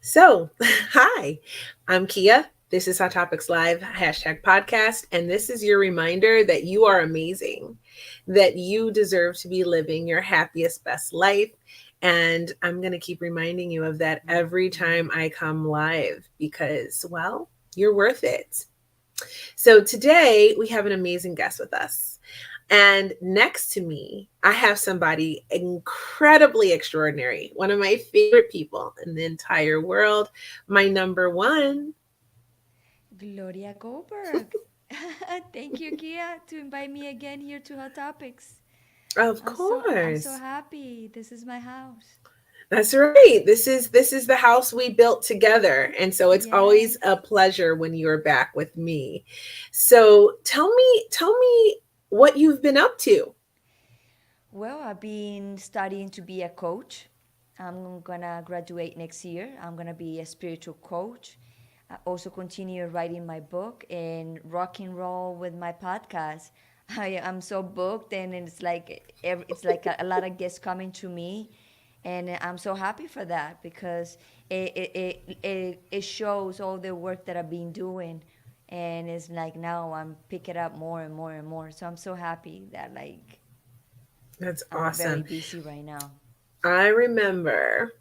So, hi, I'm Kia. This is Hot Topics Live #podcast. And this is your reminder that you are amazing, that you deserve to be living your happiest, best life. And I'm going to keep reminding you of that every time I come live because, well, you're worth it. So, today we have an amazing guest with us. And next to me, I have somebody incredibly extraordinary, one of my favorite people in the entire world, my number one. Gloria Goldberg. Thank you, Kia, to invite me again here to Hot Topics. Of I'm so course. happy. This is my house. That's right. This is the house we built together. And so it's always a Yes. pleasure when you're back with me. So tell me what you've been up to. Well, I've been studying to be a coach. I'm gonna graduate next year. I'm gonna be a spiritual coach. I also continue writing my book and rock and roll with my podcast. I am so booked, and it's like a lot of guests coming to me, and I'm so happy for that because it shows all the work that I've been doing, and it's like now I'm picking up more and more and more. So I'm so happy that That's I'm very awesome. busy right now. I remember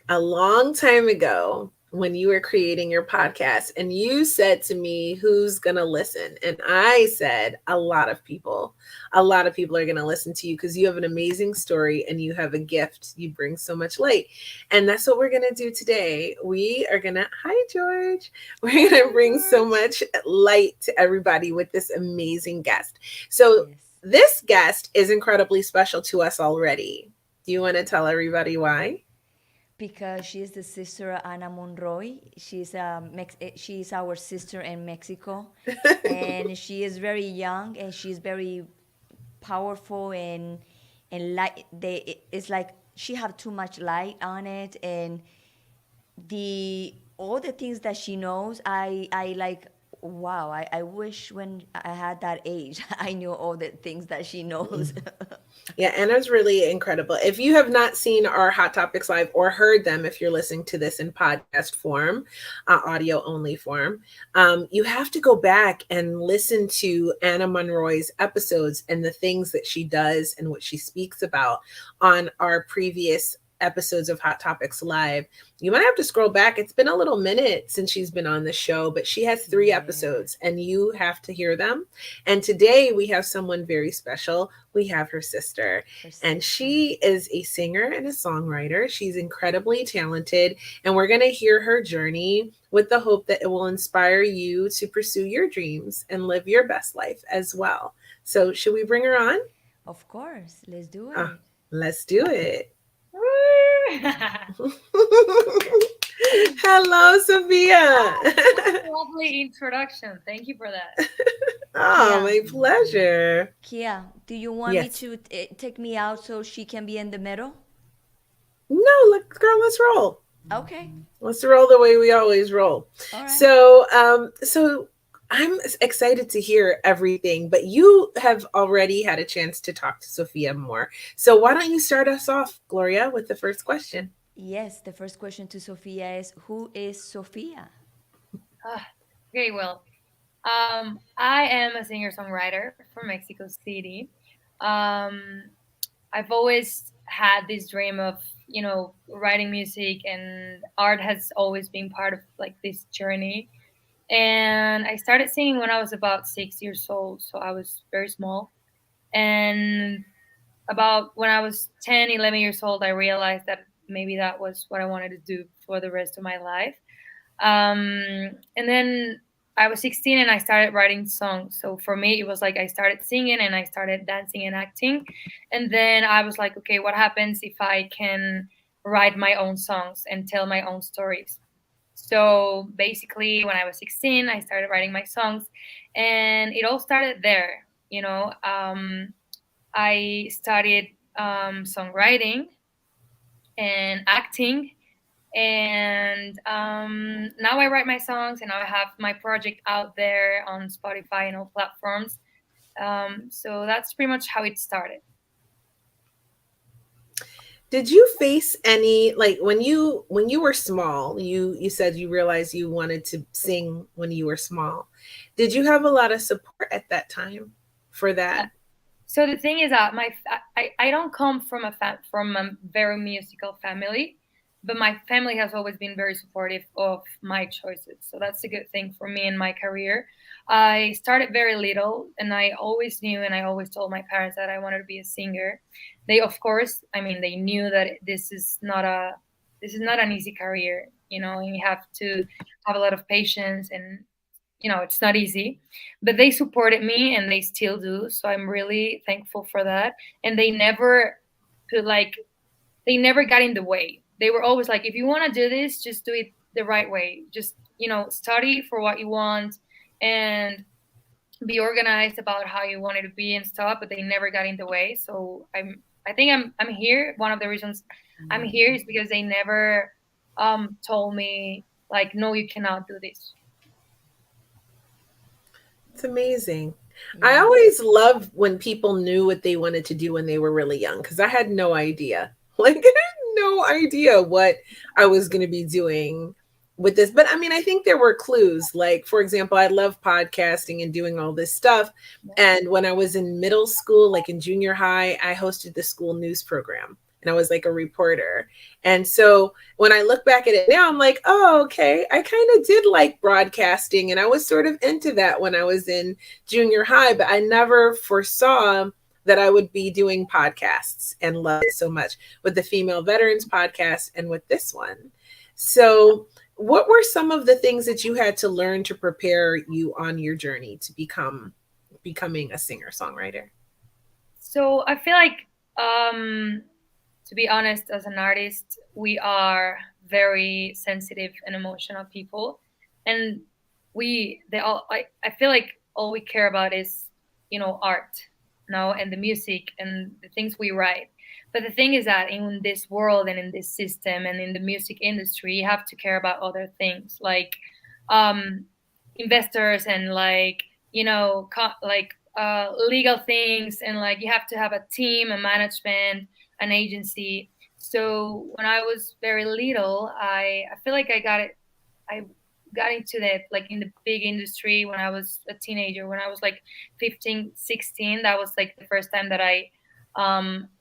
a long time ago when you were creating your podcast and you said to me, who's going to listen? And I said, a lot of people are going to listen to you because you have an amazing story and you have a gift. You bring so much light. And that's what we're going to do today. We are going to, hi, George. We're going to Hi, bring so George. much light to everybody with this amazing guest. So, Yes. this guest is incredibly special to us already. Do you want to tell everybody why? Because she is the sister of Ana Monroy. She's our sister in Mexico, and she is very young and she's very powerful and light. It's like she have too much light on it, and the all the things that she knows, I like. Wow, I wish when I had that age, I knew all the things that she knows. Yeah, Anna's really incredible. If you have not seen our Hot Topics Live or heard them, if you're listening to this in podcast form, audio only form, you have to go back and listen to Anna Monroy's episodes and the things that she does and what she speaks about on our previous episodes of Hot Topics Live. You might have to scroll back. It's been a little minute since she's been on the show, but she has 3 episodes Yeah, and you have to hear them. And today we have someone very special. We have her sister, her and sister. she is a singer and a songwriter. She's incredibly talented, and we're going to hear her journey with the hope that it will inspire you to pursue your dreams and live your best life as well. So, should we bring her on? Of course, let's do Ah, it. let's do it. Woo! Hello, Sophia. Oh, what a lovely introduction. Thank you for that. Oh, Kia, my pleasure. Kia, do you want me Yes. to take me out so she can be in the middle? No, look, girl, let's roll. Okay, Let's roll the way we always roll. all right. So I'm excited to hear everything, but you have already had a chance to talk to Sophia more. So why don't you start us off, Gloria, with the first question? Yes, the first question to Sophia is who is Sophia? Ah, okay, well, I am a singer-songwriter from Mexico City. Um, I've always had this dream of, writing music, and art has always been part of like this journey. And I started singing when I was about 6 years old, so I was very small. And about when I was 10, 11 years old, I realized that maybe that was what I wanted to do for the rest of my life. And then I was 16 and I started writing songs. So for me, it was like I started singing and I started dancing and acting. And then I was like, okay, what happens if I can write my own songs and tell my own stories? So basically, when I was 16, I started writing my songs, and it all started there. I studied songwriting and acting, and now I write my songs, and now I have my project out there on Spotify and all platforms. So that's pretty much how it started. Did you face any, like, when you were small, you said you realized you wanted to sing when you were small. Did you have a lot of support at that time for that? So the thing is that I don't come from from a very musical family, but my family has always been very supportive of my choices. So that's a good thing for me in my career. I started very little, and I always knew, and I always told my parents that I wanted to be a singer. They, of course, I mean, they knew that this is not an easy career. You know, you have to have a lot of patience, and it's not easy, but they supported me and they still do, so I'm really thankful for that. And they never put like they never got in the way. They were always like, if you want to do this, just do it the right way. Just study for what you want, and be organized about how you want it to be and stuff, but they never got in the way. So I think I'm here. One of the reasons I'm here is because they never told me like, no, you cannot do this. It's amazing. I Yeah. always loved when people knew what they wanted to do when they were really young, because I had no idea. Like, I had no idea what I was going to be doing with this. But I mean, I think there were clues. Like, for example, I love podcasting and doing all this stuff. And when I was in middle school, like in junior high, I hosted the school news program and I was like a reporter. And so when I look back at it now, I'm like, oh, okay, I kind of did like broadcasting. And I was sort of into that when I was in junior high, but I never foresaw that I would be doing podcasts and love it so much with the Female Veterans podcast and with this one. So, what were some of the things that you had to learn to prepare you on your journey to becoming a singer songwriter? So I feel like, to be honest, as an artist, we are very sensitive and emotional people, and I feel like all we care about is art, and the music and the things we write. But the thing is that in this world and in this system and in the music industry, you have to care about other things like um, investors and like legal things, and like you have to have a team, a management, an agency. So when I was very little, I feel like I got into that like in the big industry when I was a teenager. When I was like 15, 16, that was like the first time that I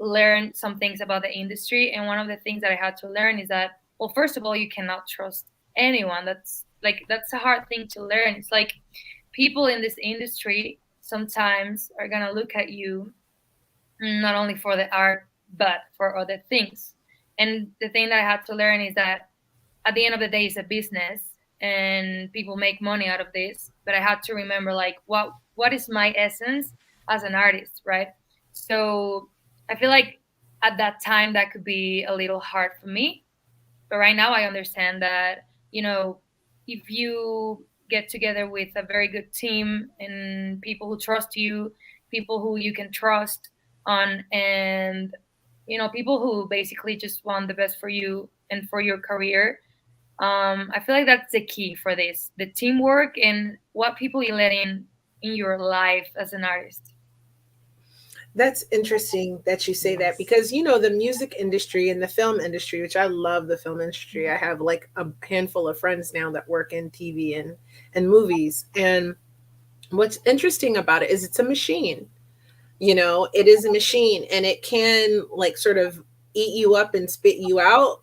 learned some things about the industry. And one of the things that I had to learn is that, well, first of all, you cannot trust anyone. That's a hard thing to learn. It's like people in this industry sometimes are gonna look at you not only for the art but for other things. And the thing that I had to learn is that at the end of the day, it's a business and people make money out of this. But I had to remember like what is my essence as an artist, right? So I feel like at that time that could be a little hard for me, but right now I understand that, if you get together with a very good team and people who trust you, people who you can trust on, and, people who basically just want the best for you and for your career, I feel like that's the key for this, the teamwork and what people you let in your life as an artist. That's interesting that you say that, Yes. because the music industry and the film industry, which I love the film industry. I have like a handful of friends now that work in TV and movies. And what's interesting about it is it's a machine. It is a machine, and it can like sort of eat you up and spit you out,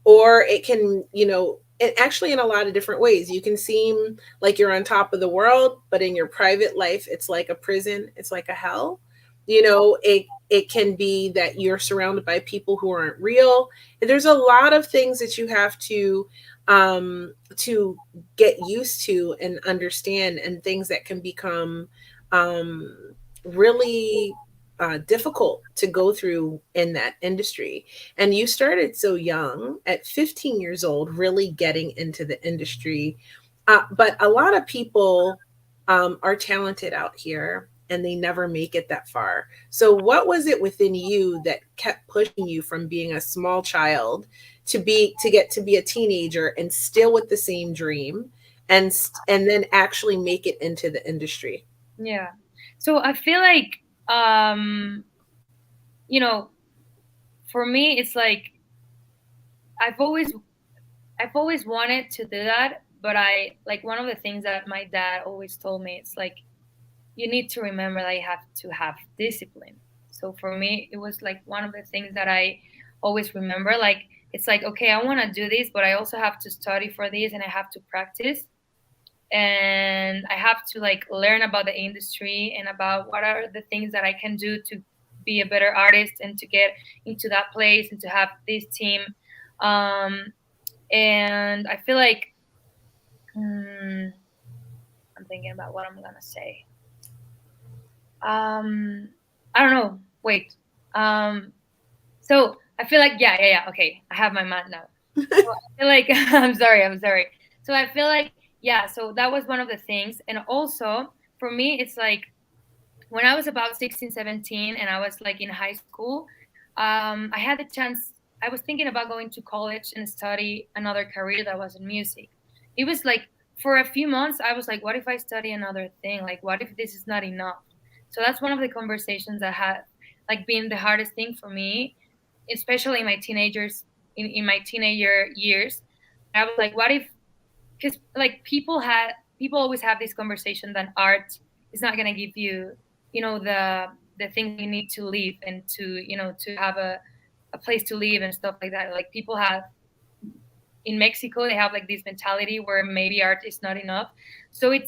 or it can, it actually in a lot of different ways. You can seem like you're on top of the world, but in your private life, it's like a prison, it's like a hell. It can be that you're surrounded by people who aren't real. There's a lot of things that you have to get used to and understand, and things that can become really difficult to go through in that industry. And you started so young, at 15 years old, really getting into the industry. But a lot of people are talented out here and they never make it that far. So, what was it within you that kept pushing you from being a small child to get to be a teenager and still with the same dream, and then actually make it into the industry? Yeah. So I feel like, you know for me, it's like I've always I've always wanted to do that, but I like one of the things that my dad always told me. It's like you need to remember that you have to have discipline. So for me, it was like one of the things that I always remember. Like it's like okay, I want to do this, but I also have to study for this, and I have to practice, and I have to like learn about the industry and about what are the things that I can do to be a better artist and to get into that place and to have this team. Um, and I feel like mm, I'm thinking about what I'm gonna say. Um, I don't know. Wait. Um, so I feel like yeah. Okay, I have my mind now. So I feel like I'm sorry. So I feel like yeah. So that was one of the things, and also for me, it's like when I was about 16, 17, and I was like in high school, I had the chance. I was thinking about going to college and study another career that was in music. It was like for a few months, I was like, what if I study another thing? Like, what if this is not enough? So that's one of the conversations that had like been the hardest thing for me, especially in my in my teenager years. I was like, what if because like people always have this conversation that art is not going to give you the things that you need to live and to to have a place to live and stuff like that. Like people have in Mexico, they have like this mentality where maybe art is not enough. So I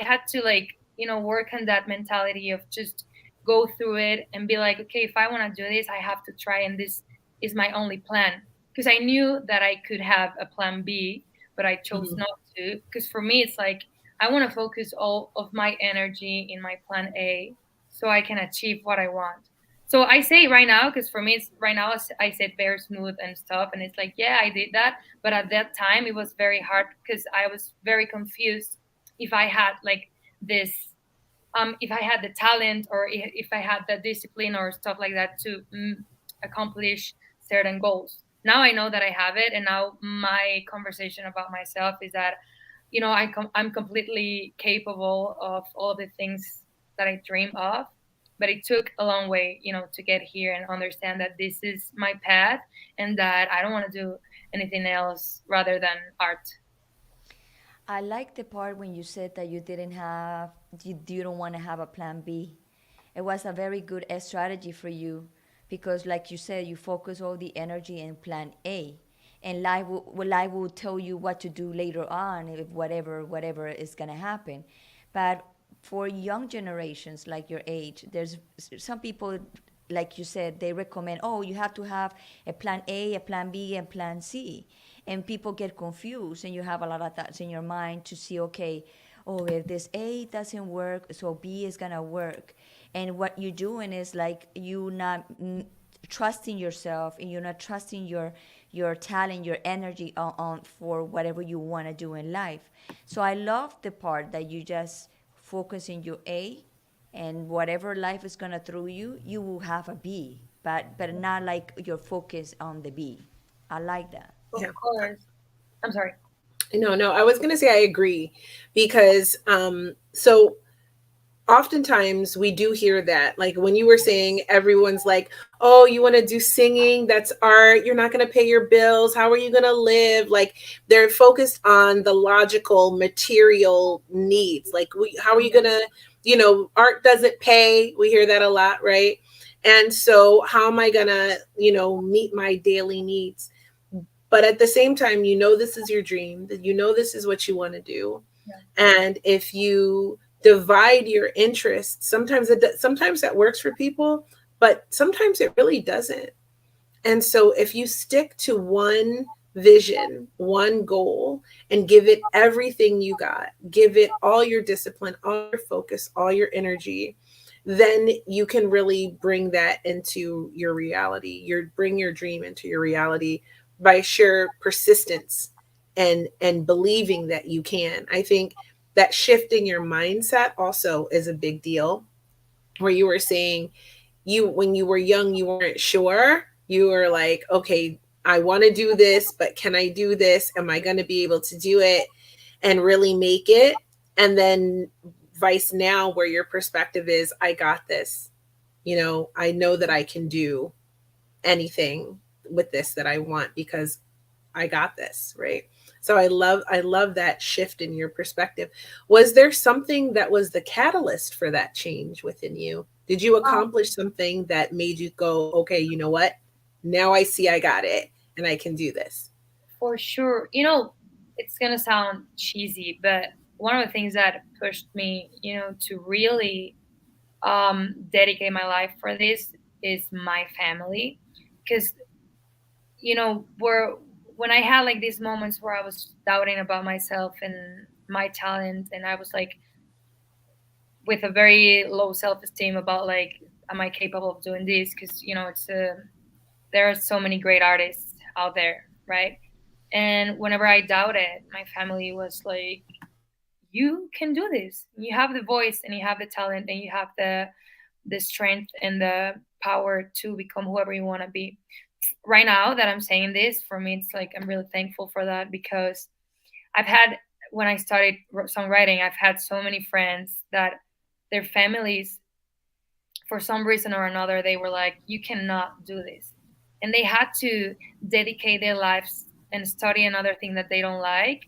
had to like work on that mentality of just go through it and be like, okay, if I want to do this, I have to try, and this is my only plan, because I knew that I could have a plan B, but I chose Mhm. not to, because for me it's like I want to focus all of my energy in my plan A so I can achieve what I want. So I say right now, because for me, it's right now I said very smooth and stuff, and it's like, yeah, I did that, but at that time it was very hard because I was very confused if I had like this, if I had the talent or if I had the discipline or stuff like that to accomplish certain goals. Now I know that I have it, and now my conversation about myself is that I'm completely capable of all the things that I dream of. But it took a long way, to get here and understand that this is my path and that I don't want to do anything else rather than art. I like the part when you said that you don't want to have a plan B. It was a very good strategy for you because, like you said, you focus all the energy in plan A. And life will tell you what to do later on, if whatever is gonna happen. But for young generations like your age, there's some people, like you said, they recommend, oh, you have to have a plan A, a plan B, and plan C. And people get confused, and you have a lot of thoughts in your mind to see, okay, oh, if this A doesn't work, so B is gonna work. And what you're doing is like you not trusting yourself, and you're not trusting your talent, your energy on for whatever you want to do in life. So I love the part that you just focus in your A, and whatever life is gonna throw you, you will have a B, but not like your focus on the B. I like that. Of Yeah. course. I'm sorry. No, no, I was going to say I agree because so oftentimes we do hear that, like when you were saying everyone's like, oh, you want to do singing, that's art, you're not going to pay your bills, how are you going to live? Like they're focused on the logical material needs, like how are you going to, art doesn't pay, we hear that a lot, right? And so how am I going to, meet my daily needs? But at the same time, this is your dream, that this is what you want to do. Yeah. And if you divide your interests, sometimes that works for people, but sometimes it really doesn't. And so if you stick to one vision, one goal, and give it everything you got, give it all your discipline, all your focus, all your energy, then you can really bring that into your reality. Bring your dream into your reality by sheer persistence and believing that you can. I think that shifting your mindset also is a big deal. Where you were saying, when you were young, you weren't sure. You were like, okay, I want to do this, but can I do this? Am I going to be able to do it and really make it? And then vice now, where your perspective is, I got this. I know that I can do anything with this that I want because I got this, right? So I love that shift in your perspective. Was there something that was the catalyst for that change within you? Did you accomplish something that made you go, okay, you know what? Now I see I got it and I can do this. For sure. It's gonna sound cheesy, but one of the things that pushed me, to really dedicate my life for this is my family. Because, where when I had like these moments where I was doubting about myself and my talent, and I was like with a very low self-esteem about like, am I capable of doing this? Because, there are so many great artists out there, right? And whenever I doubted, my family was like, you can do this. You have the voice and you have the talent and you have the strength and the power to become whoever you want to be. Right now that I'm saying this, for me, it's like I'm really thankful for that, because I've had, when I started songwriting, I've had so many friends that their families, for some reason or another, they were like, you cannot do this. And they had to dedicate their lives and study another thing that they don't like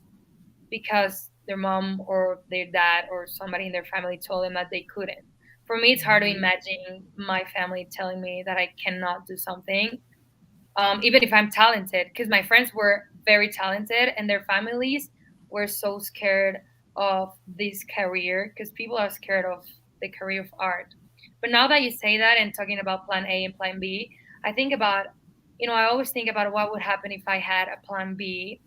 because their mom or their dad or somebody in their family told them that they couldn't. For me, it's hard to imagine my family telling me that I cannot do something, even if I'm talented, because my friends were very talented and their families were so scared of this career, because people are scared of the career of art. But now that you say that and talking about plan A and plan B, I think about, I always think about what would happen if I had a plan B.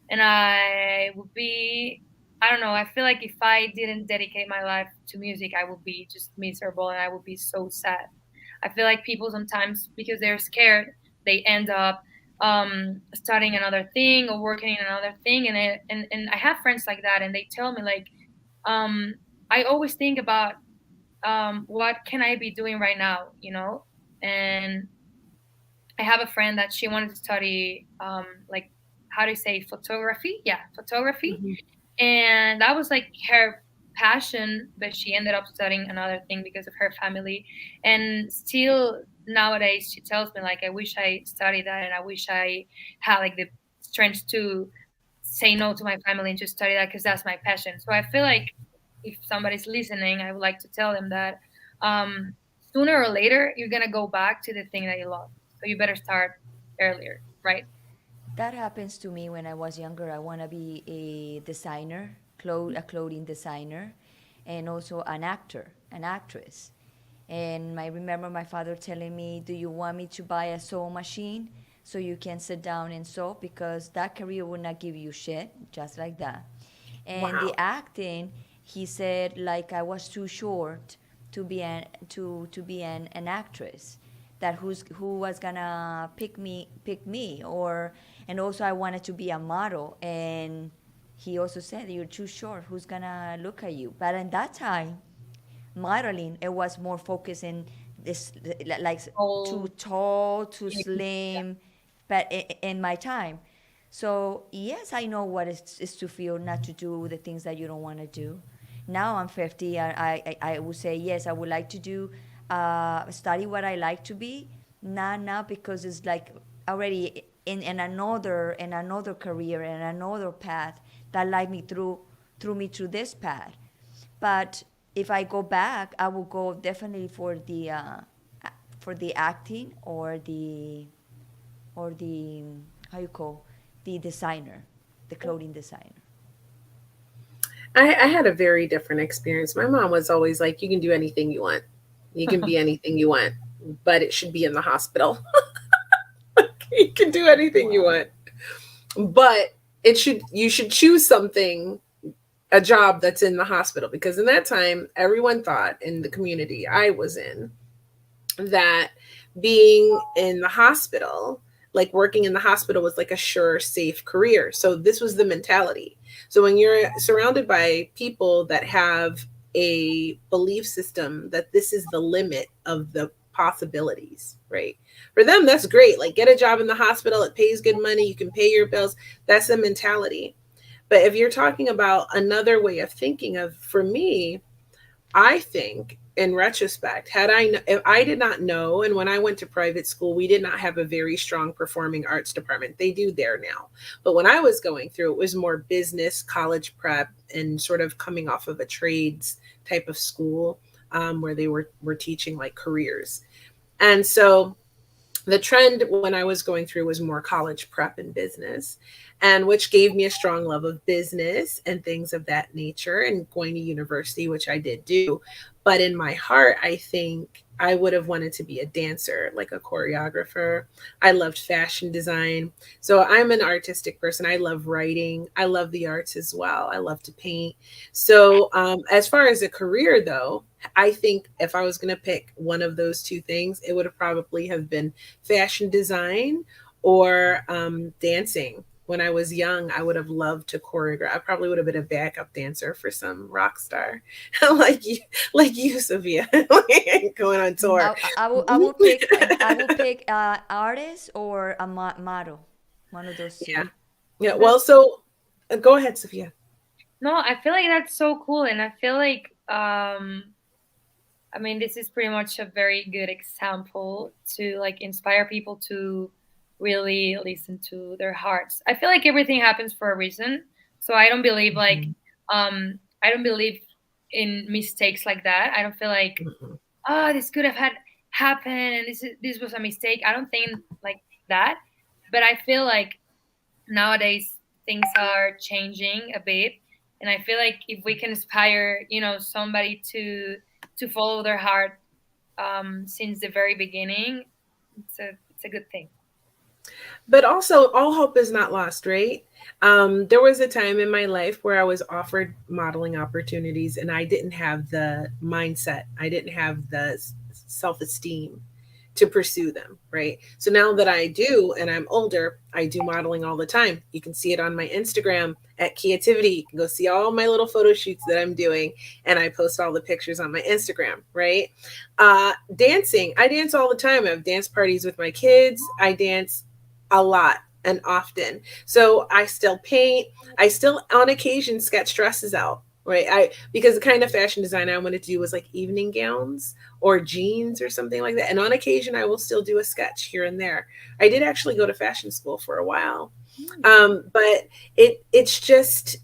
And I would be, I don't know, I feel like if I didn't dedicate my life to music, I would be just miserable and I would be so sad. I feel like people sometimes, because they're scared, they end up studying another thing or working in another thing. And I have friends like that, and they tell me, like, I always think about what can I be doing right now. And I have a friend that she wanted to study, like, how do you say, photography? Yeah, photography. Mhm. And that was like her passion, but she ended up studying another thing because of her family. And still nowadays, she tells me, like, I wish I studied that, and I wish I had like the strength to say no to my family and just study that because that's my passion. So I feel like if somebody's listening, I would like to tell them that sooner or later you're gonna go back to the thing that you love. So you better start earlier, right? That happens to me when I was younger. I want to be a designer, a clothing designer, and also an actor, an actress. And I remember my father telling me, "Do you want me to buy a sewing machine so you can sit down and sew? Because that career will not give you shit," just like that. And the Wow. acting, he said, like I was too short to be an actress, that who was gonna pick me, or and also I wanted to be a model, and he also said, "You're too short, who's gonna look at you?" But in that time, modeling, it was more focused in this, like too Oh, tall, too yeah. slim, but in my time. So yes, I know what is to feel not to do the things that you don't want to do. Now I'm 50. I would say yes, I would like to do study what I like to be. Not now, because it's like already in another career and another path that led me through this path. But if I go back, I will go definitely for the acting, or the how you call, the designer, the clothing designer. I had a very different experience. My mom was always like, you can do anything you want. You can be anything you want, but it should be in the hospital. You can do anything you Wow. want, but you should choose something, a job that's in the hospital, because in that time everyone thought in the community I was in that being in the hospital, like working in the hospital, was like a sure, safe career. So this was the mentality. So when you're surrounded by people that have a belief system that this is the limit of the possibilities, right? For them, that's great. Like, get a job in the hospital, it pays good money, you can pay your bills. That's the mentality. But if you're talking about another way of thinking, of, for me, I think in retrospect, if I did not know, and when I went to private school, we did not have a very strong performing arts department. They do there now. But when I was going through, it was more business, college prep, and sort of coming off of a trades type of school, where they were teaching like careers. And so the trend when I was going through was more college prep and business, and which gave me a strong love of business and things of that nature, and going to university, which I did do. But in my heart, I think I would have wanted to be a dancer, like a choreographer. I loved fashion design. So I'm an artistic person. I love writing. I love the arts as well. I love to paint. So, as far as a career, though, I think if I was going to pick one of those two things, it would have probably have been fashion design or dancing. When I was young, I would have loved to choreograph. I probably would have been a backup dancer for some rock star, like you, Sophia, going on tour. I will pick artist or a model, one of those two. Yeah, yeah. That's, Well, so go ahead, Sophia. no, I feel like that's so cool, and I feel like I mean, this is pretty much a very good example to like inspire people to really listen to their hearts. I feel like everything happens for a reason. So I don't believe like Mhm, I don't believe in mistakes like that. I don't feel like, mhm. oh, this could have had happened and this was a mistake. I don't think like that. But I feel like nowadays things are changing a bit, and I feel like if we can inspire, somebody to follow their heart since the very beginning, it's a good thing. But also, all hope is not lost, right? There was a time in my life where I was offered modeling opportunities, and I didn't have the mindset, I didn't have the self esteem to pursue them, right? So now that I do, and I'm older, I do modeling all the time. You can see it on my Instagram at Creativity. You can go see all my little photo shoots that I'm doing, and I post all the pictures on my Instagram, right? Dancing, I dance all the time. I have dance parties with my kids. I dance a lot and often. So I still paint. I still on occasion sketch dresses out. Right. Because the kind of fashion design I wanted to do was like evening gowns or jeans or something like that. And on occasion I will still do a sketch here and there. I did actually go to fashion school for a while. But it's just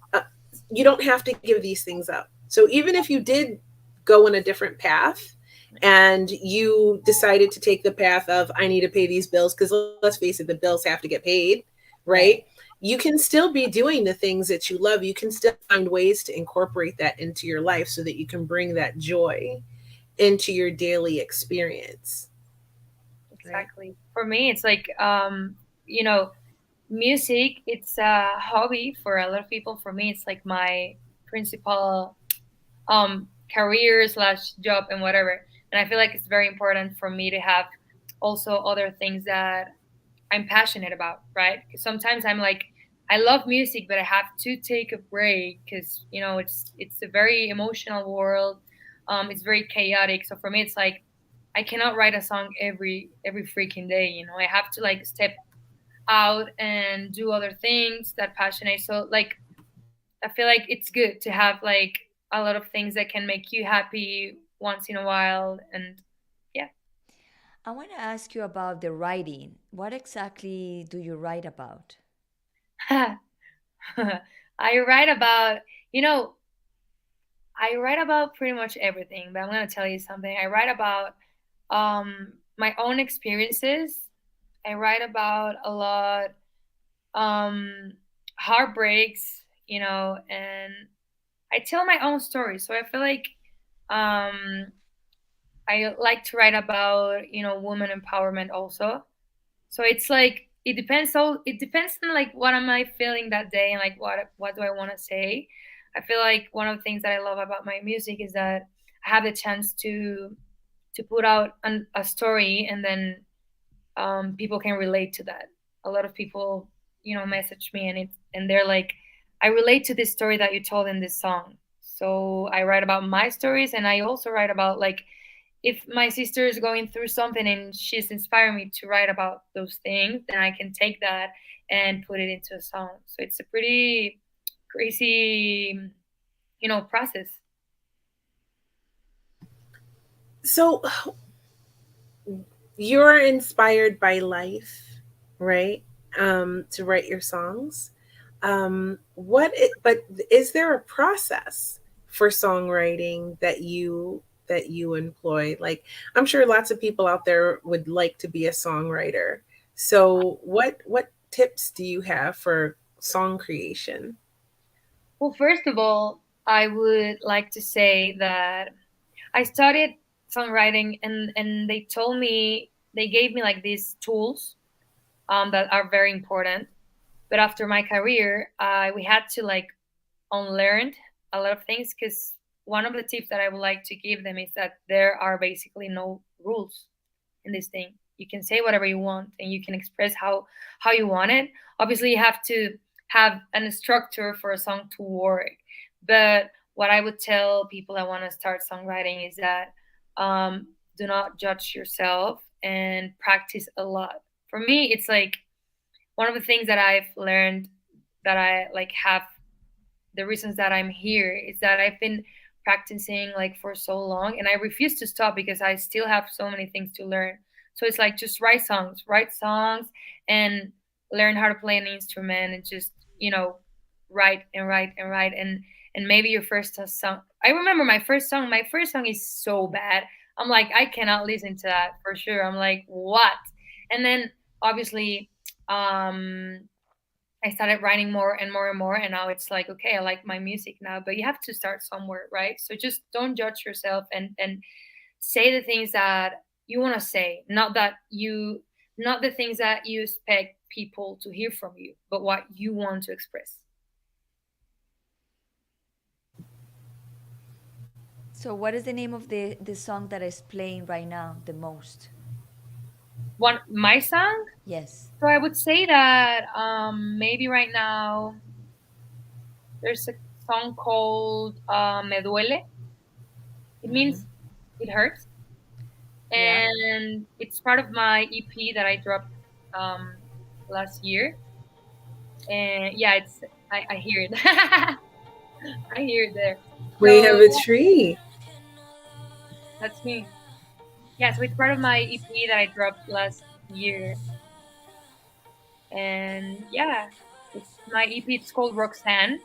you don't have to give these things up. So even if you did go in a different path and you decided to take the path of I need to pay these bills, because let's face it, the bills have to get paid, right? Right. You can still be doing the things that you love. You can still find ways to incorporate that into your life so that you can bring that joy into your daily experience. Right. Exactly. For me, it's like you know, music. It's a hobby for a lot of people. For me, it's like my principal career slash job and whatever. And I feel like it's very important for me to have also other things that I'm passionate about, right? Because sometimes I'm like, I love music, but I have to take a break because it's a very emotional world. It's very chaotic. So for me, it's like I cannot write a song every freaking day. I have to like step out and do other things that passionate. So like I feel like it's good to have like a lot of things that can make you happy once in a while, and yeah. I want to ask you about the writing. What exactly do you write about? I write about, you know, I write about pretty much everything, but I'm gonna tell you something. I write about my own experiences. I write about a lot heartbreaks, and I tell my own story. So I feel like um I like to write about, woman empowerment also. So it's like it depends on like what am I feeling that day and like what do I want to say. I feel like one of the things that I love about my music is that I have the chance to put out a story, and then people can relate to that. A lot of people, message me, and they're like, I relate to this story that you told in this song. So I write about my stories, and I also write about like if my sister is going through something and she's inspiring me to write about those things, then I can take that and put it into a song. So it's a pretty crazy, process. So you're inspired by life, right? To write your songs. But is there a process for songwriting that you employ? Like, I'm sure lots of people out there would like to be a songwriter. So what tips do you have for song creation? Well, first of all, I would like to say that I studied songwriting, and they told me, they gave me like these tools that are very important. But after my career, we had to like unlearn a lot of things, because one of the tips that I would like to give them is that there are basically no rules in this thing. You can say whatever you want, and you can express how you want it. Obviously, you have to have a structure for a song to work. But what I would tell people that want to start songwriting is that, do not judge yourself and practice a lot. For me, it's like one of the things that I've learned, that I like have, the reasons that I'm here is that I've been practicing like for so long, and I refuse to stop because I still have so many things to learn. So it's like just write songs, and learn how to play an instrument, and just, write and write and write. And maybe your first song, I remember my first song is so bad. I'm like, I cannot listen to that for sure. I'm like, what? And then obviously, um I started writing more and more and more, and now it's like, okay, I like my music now. But you have to start somewhere, right? So just don't judge yourself, and say the things that you want to say, not the things that you expect people to hear from you, but what you want to express. So, what is the name of the song that is playing right now the most? One my song. Yes. So I would say that maybe right now there's a song called "Me Duele." It Mm-hmm. means it hurts, Yeah. and it's part of my EP that I dropped um, last year. And yeah, I hear it. I hear it there. We So have a yeah, tree. that's me. Yeah, so it's part of my EP that I dropped last year, and yeah, it's my EP. It's called Roxanne,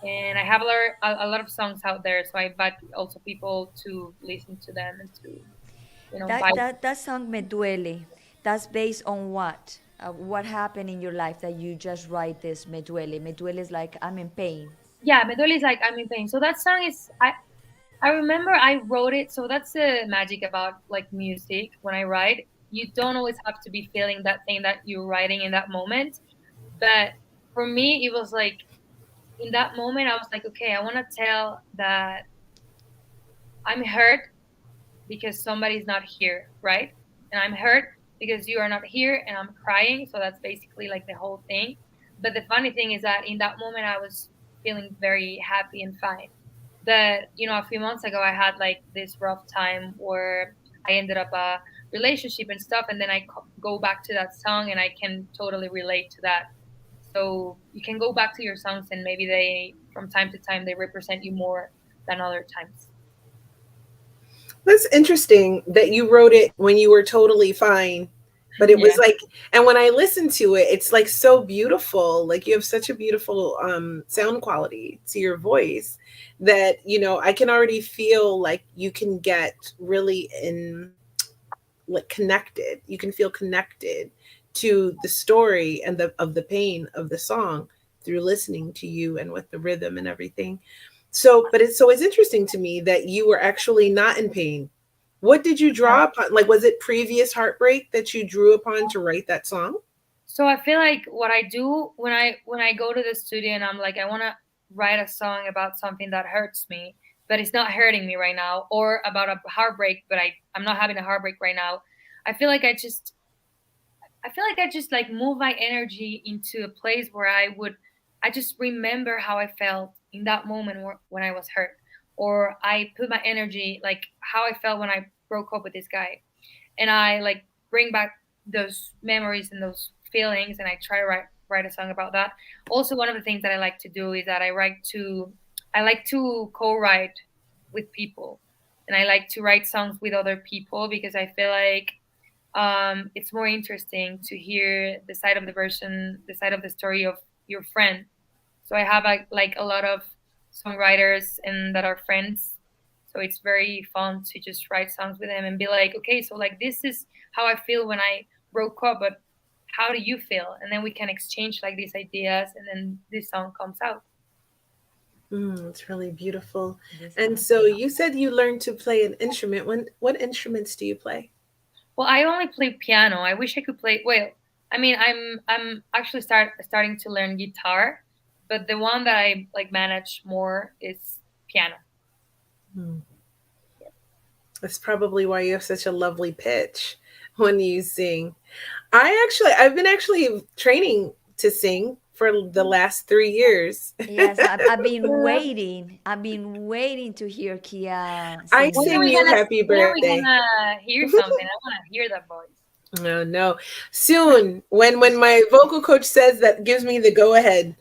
and I have a lot of songs out there. So I invite also people to listen to them and to buy. That song Me Duele, that's based on what? What happened in your life that you just write this Me Duele? Me Duele is like, I'm in pain. Yeah, Me Duele is like I'm in pain. So that song is I remember I wrote it. So that's the magic about like music. When I write, you don't always have to be feeling that thing that you're writing in that moment. But for me, it was like in that moment, I was like, okay, I want to tell that I'm hurt because somebody's not here, right? And I'm hurt because you are not here, and I'm crying. So that's basically like the whole thing. But the funny thing is that in that moment, I was feeling very happy and fine. But a few months ago, I had like this rough time where I ended up a relationship and stuff, and then I go back to that song, and I can totally relate to that. So you can go back to your songs, and maybe they, from time to time, they represent you more than other times. That's interesting that you wrote it when you were totally fine. But it Yeah. was like, and when I listen to it, it's like so beautiful. Like you have such a beautiful sound quality to your voice that, I can already feel like you can get really like connected. You can feel connected to the story and the pain of the song through listening to you and with the rhythm and everything. It's interesting to me that you were actually not in pain. What did you draw upon? Like, was it previous heartbreak that you drew upon to write that song? So I feel like what I do when I go to the studio, and I'm like, I want to write a song about something that hurts me, but it's not hurting me right now, or about a heartbreak, but I'm not having a heartbreak right now. I feel like I just like move my energy into a place where I just remember how I felt in that moment when I was hurt, or I put my energy like how I felt when I broke up with this guy, and I like bring back those memories and those feelings, and I try to write a song about that. Also, one of the things that I like to do is that I like to co-write with people, and I like to write songs with other people because I feel like it's more interesting to hear the side of the version, the side of the story of your friend. So I have like a lot of songwriters and that are friends. So it's very fun to just write songs with them and be like, okay, so like this is how I feel when I broke up, but how do you feel? And then we can exchange like these ideas, and then this song comes out. It's really beautiful. That's And so awesome. you said you learned to play an instrument. What instruments do you play? Well, I only play piano. I wish I could play. Well, I mean, I'm actually starting to learn guitar, but the one that I like manage more is piano. Hmm. That's probably why you have such a lovely pitch when you sing. I've been actually training to sing for the last 3 years. Yes, I've been waiting. I've been waiting to hear Kia I When are singing. sing we you gonna happy when are we birthday. gonna hear something? I want to hear that voice. No, no. Soon, when my vocal coach says that, gives me the go ahead.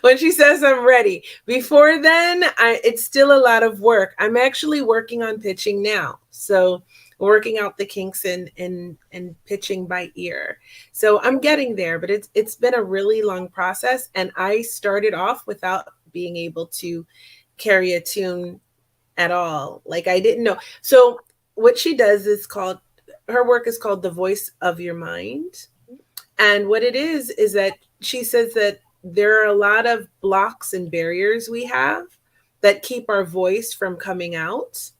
When she says I'm ready. Before then, it's still a lot of work. I'm actually working on pitching now. So working out the kinks and pitching by ear. So I'm getting there, but it's been a really long process. And I started off without being able to carry a tune at all. Like I didn't know. So what she does is called her work is called the voice of your mind. And what it is that she says that there are a lot of blocks and barriers we have that keep our voice from coming out.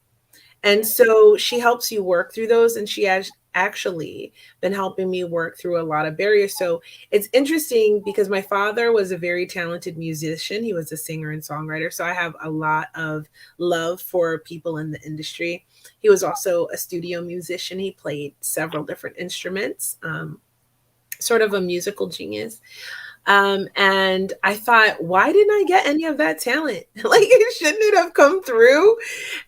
And Yeah. so she helps you work through those. And she has actually been helping me work through a lot of barriers. So it's interesting because my father was a very talented musician. He was a singer and songwriter. So I have a lot of love for people in the industry. He was also a studio musician. He played several different instruments, sort of a musical genius. And I thought, why didn't I get any of that talent? Like, shouldn't it have come through?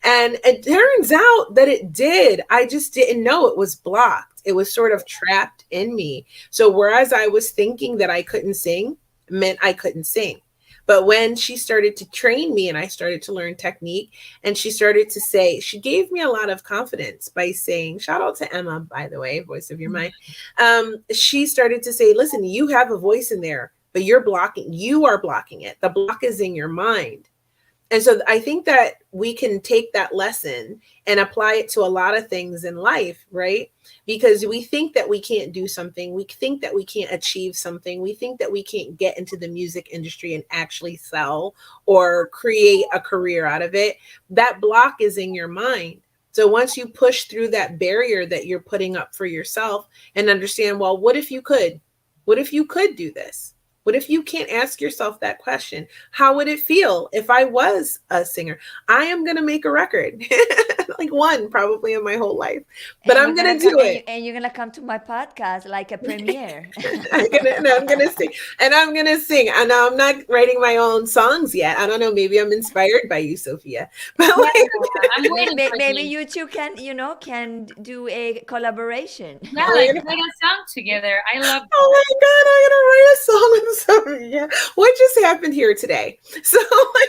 And it turns out that it did. I just didn't know it was blocked. It was sort of trapped in me. So, whereas I was thinking that I couldn't sing, meant I couldn't sing. But when she started to train me and I started to learn technique, and she started to say, she gave me a lot of confidence by saying, shout out to Emma, by the way, voice of your mind. She started to say, listen, you have a voice in there, but you are blocking it. The block is in your mind. And so I think that we can take that lesson and apply it to a lot of things in life, right? Because we think that we can't do something. We think that we can't achieve something. We think that we can't get into the music industry and actually sell or create a career out of it. That block is in your mind. So once you push through that barrier that you're putting up for yourself and understand, well, what if you could? What if you could do this? What if you can't ask yourself that question? How would it feel if I was a singer? I am going to make a record, like one probably in my whole life, but And you're I'm gonna going to come do it. and you're gonna come to my podcast like a premiere. I'm gonna sing, and I'm gonna sing. I know I'm not writing my own songs yet. I don't know. Maybe I'm inspired by you, Sophia. But Yeah, like, I'm waiting for Maybe you. you two can, can do a collaboration. Yeah, we're like gonna. make a song together. I love Oh that. my God, I'm gonna write a song with Sophia. What just happened here today? So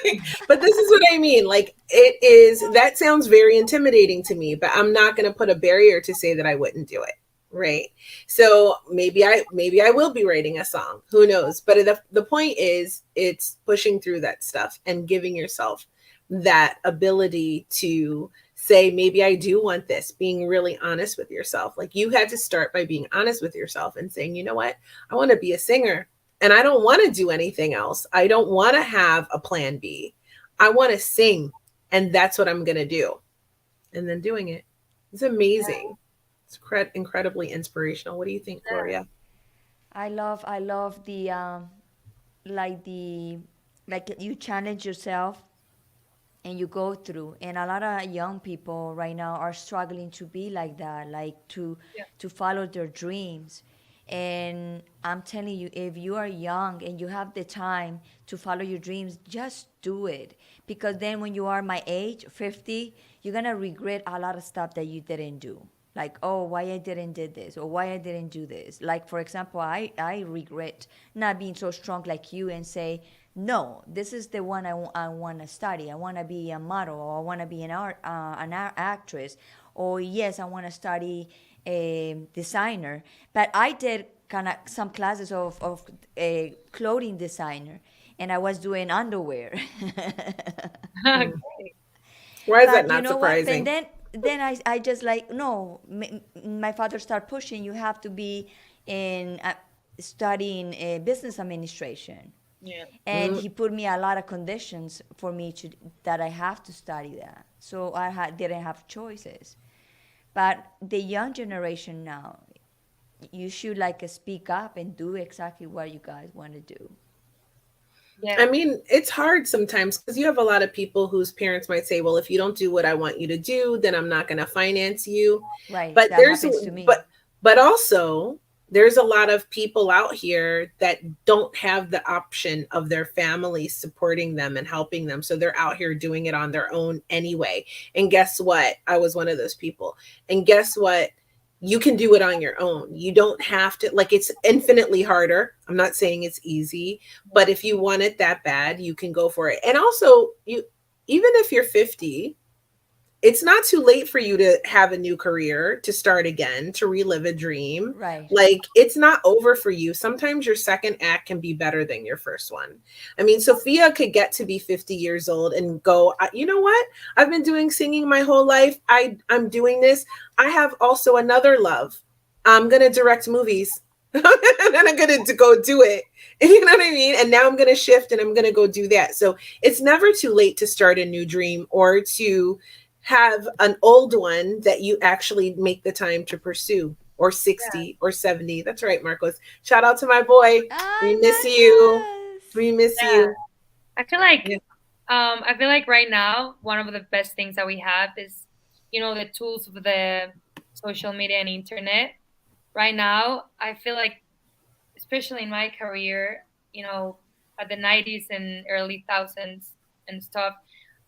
like, but this is what I mean. Like, it is. That sounds very intimidating to me. But I'm not gonna put a barrier to say that I wouldn't do it. Right. So maybe I will be writing a song. Who knows? But the point is it's pushing through that stuff and giving yourself that ability to say, maybe I do want this, being really honest with yourself. Like you had to start by being honest with yourself and saying, you know what? I want to be a singer and I don't want to do anything else. I don't want to have a plan B. I want to sing and that's what I'm going to do. And then doing it. It's amazing. It's incredibly inspirational. What do you think, Yeah. Gloria? I love like the like you challenge yourself and you go through, and a lot of young people right now are struggling to be like that, like Yeah. to follow their dreams. And I'm telling you, if you are young and you have the time to follow your dreams, just do it, because then when you are my age, 50, you're gonna regret a lot of stuff that you didn't do. like, oh, why I didn't did this, or why I didn't do this. Like, for example, I regret not being so strong like you and say, no, this is the one I want to study. I want to be a model, or I want to be actress, or yes, I want to study a designer. But I did kind of some classes of a clothing designer, and I was doing underwear. Okay. Why is that But you not know what? And surprising? then I just like, no, my father started pushing. You have to be in studying business administration, Yeah. and Mm, he put me a lot of conditions for me to that I have to study that. So didn't have choices. But the young generation now, you should like speak up and do exactly what you guys want to do. I Yeah. mean, it's hard sometimes because you have a lot of people whose parents might say, well, if you don't do what I want you to do, then I'm not going to finance you. Right, But that there's, happens to me. but, but also, there's a lot of people out here that don't have the option of their family supporting them and helping them. So they're out here doing it on their own anyway. And guess what? I was one of those people. And guess what? You can do it on your own. You don't have to, like, it's infinitely harder. I'm not saying it's easy, but if you want it that bad, you can go for it. And also, you, even if you're 50, it's not too late for you to have a new career, to start again, to relive a dream. Right. Like, it's not over for you. Sometimes your second act can be better than your first one. I mean, Sophia could get to be 50 years old and go, you know what? I've been doing singing my whole life. I'm doing this. I have also another love. I'm going to direct movies. And I'm going to go do it. You know what I mean? And now I'm going to shift and I'm going to go do that. So it's never too late to start a new dream or to have an old one that you actually make the time to pursue, or Yeah. 60 or 70. That's right, Marcos. Shout out to my boy. Ah, We miss you. Marcos. We miss Yeah. you. I feel like Yeah. I feel like right now one of the best things that we have is, the tools of the social media and internet. Right now, I feel like, especially in my career, at the 90s and early thousands and stuff,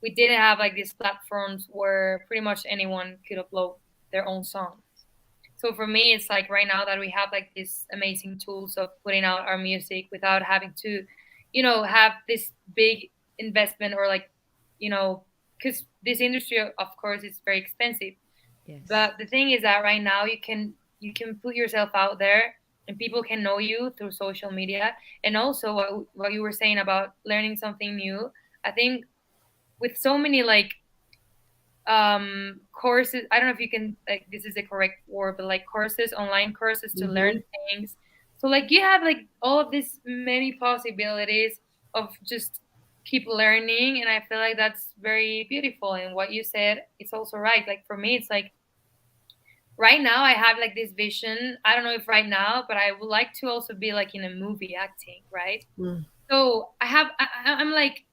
we didn't have like these platforms where pretty much anyone could upload their own songs. So for me, it's like right now that we have like these amazing tools of putting out our music without having to, have this big investment or like, because this industry, of course, is very expensive. Yes. But the thing is that right now you can put yourself out there and people can know you through social media. And also what you were saying about learning something new, I think with so many like courses, I don't know if you can, like, this is the correct word, but like courses, online courses to learn Mm-hmm. things. So like you have like all of these many possibilities of just keep learning, and I feel like that's very beautiful. And what you said, it's also right. Like for me, it's like right now I have like this vision. I don't know if right now, but I would like to also be like in a movie acting, right? Mm. So I'm like,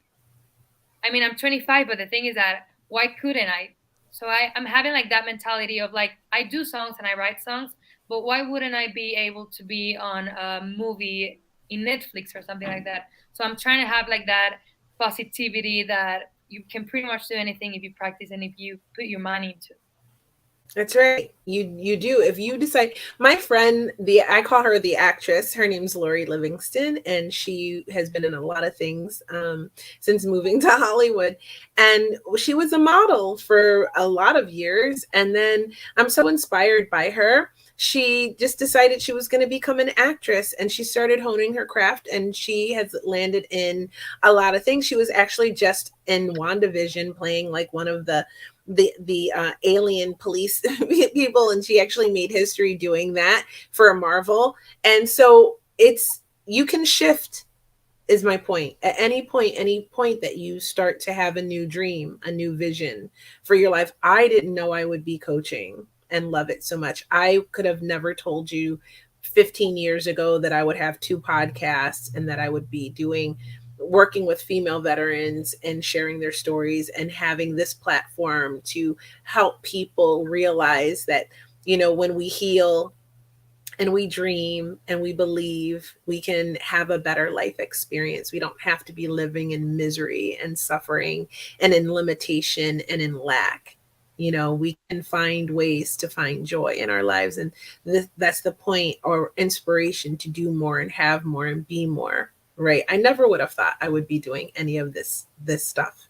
I mean, I'm 25, but the thing is that why couldn't I? So I'm having like that mentality of like, I do songs and I write songs, but why wouldn't I be able to be on a movie in Netflix or something like that? So I'm trying to have like that positivity that you can pretty much do anything if you practice and if you put your money into. That's right. You do. If you decide, my friend, the I call her the actress. Her name's Lori Livingston, and she has been in a lot of things since moving to Hollywood. And she was a model for a lot of years. And then I'm so inspired by her. She just decided she was going to become an actress, and she started honing her craft. And she has landed in a lot of things. She was actually just in WandaVision playing like one of the alien police people, and she actually made history doing that for a Marvel. And so it's, you can shift, is my point. At any point that you start to have a new dream, a new vision for your life. I didn't know I would be coaching and love it so much. I could have never told you 15 years ago that I would have two podcasts and that I would be doing, working with female veterans and sharing their stories and having this platform to help people realize that, when we heal and we dream and we believe, we can have a better life experience. We don't have to be living in misery and suffering and in limitation and in lack. We can find ways to find joy in our lives. And that's the point, or inspiration, to do more and have more and be more. Right. I never would have thought I would be doing any of this stuff.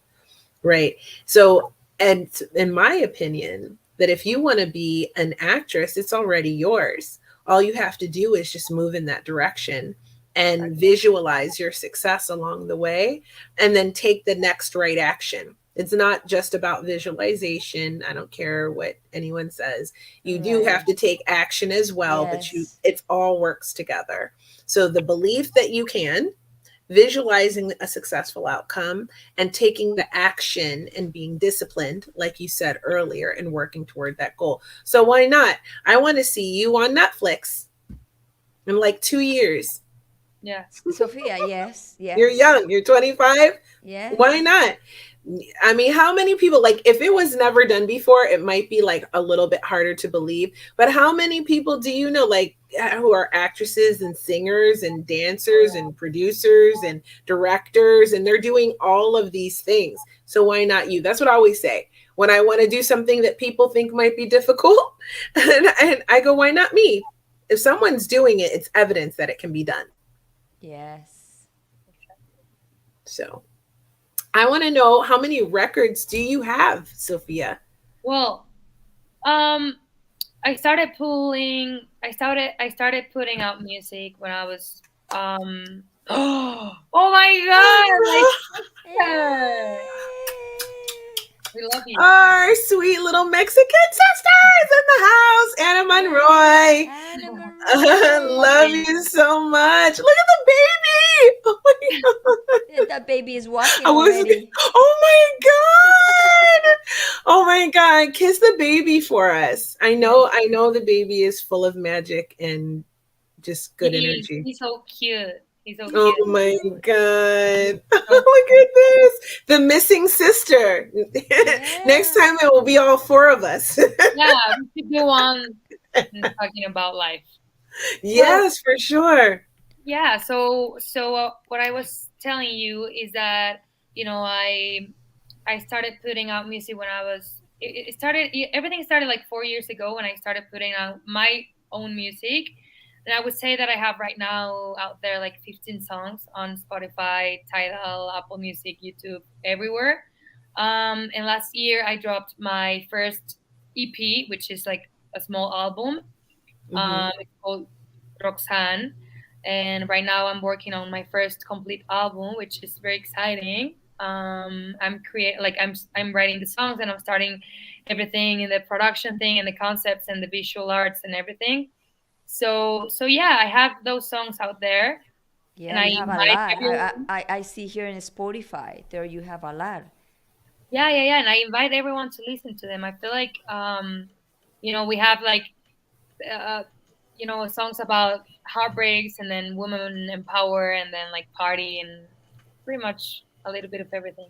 Right. So, and in my opinion, that if you want to be an actress, it's already yours. All you have to do is just move in that direction and visualize your success along the way, and then take the next right action. It's not just about visualization. I don't care what anyone says. You do Right. have to take action as well, but Yes. it all works together. So the belief that you can, visualizing a successful outcome, and taking the action and being disciplined, like you said earlier, and working toward that goal. So why not? I want to see you on Netflix in like 2 years. Yeah. Sophia, yes, You're yes, young, you're 25. Why yes. not? I mean, how many people, like, if it was never done before, it might be like a little bit harder to believe. But how many people do you know, like, who are actresses and singers and dancers and producers and directors, and they're doing all of these things? So why not you? That's what I always say when I want to do something that people think might be difficult. And I go, why not me? If someone's doing it, it's evidence that it can be done. Yes. So I want to know, how many records do you have, Sophia? Well, um, I started putting out music when I was oh my god, my sister. We love you. Our sweet little Mexican sisters in the house, Anna Yes, Monroy. Anna Love Love Marie. you. you so much. Look at the baby. Oh my god. That baby is walking I was. already. Oh my god. Oh my god. Kiss the baby for us. I Yeah. know. I know the baby is full of magic and just good energy. He's so cute. He's so Oh cute. my god. So Look at this. The missing sister. Next Yeah. time it will be all four of us. yeah, we should go on and talking about life. Well, Yes, for sure. yeah. So what I was telling you is that I started putting out music when I was. Everything started like 4 years ago when I started putting out my own music, and I would say that I have right now out there like 15 songs on Spotify, Tidal, Apple Music, YouTube, everywhere. And last year I dropped my first EP, which is like a small album. Hmm. It's called Roxanne, and right now I'm working on my first complete album, which is very exciting. I'm writing the songs, and I'm starting everything in the production thing and the concepts and the visual arts and everything. So yeah, I have those songs out there, Yeah, and I you have a invite lot. everyone. I see here in Spotify. There you have a lot. Yeah, and I invite everyone to listen to them. I feel like we have like uh, songs about heartbreaks, and then women empower, and then like party, and pretty much a little bit of everything.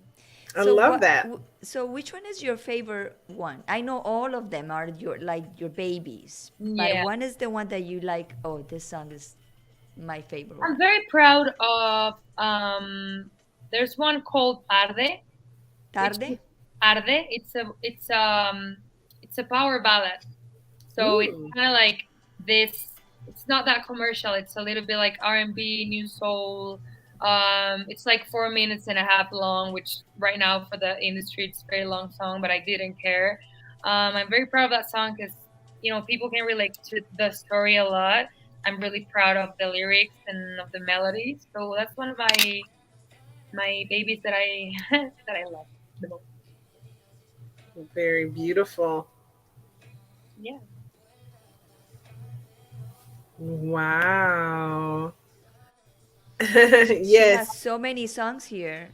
I So love that. so which one is your favorite one? I know all of them are your babies, but Yeah, one is the one that you like, oh, this song is my favorite I'm one. very proud of. There's one called Arde, which is Tarde? Arde. It's a power ballad. So it's Ooh, kind of like this. It's not that commercial. It's a little bit like R&B, new soul. It's like 4 minutes and a half long, which right now for the industry it's a very long song, but I didn't care. I'm very proud of that song because people can relate to the story a lot. I'm really proud of the lyrics and of the melody. So that's one of my babies that I that I love the most. very beautiful. Yeah. Wow. She has Yes. so many songs here.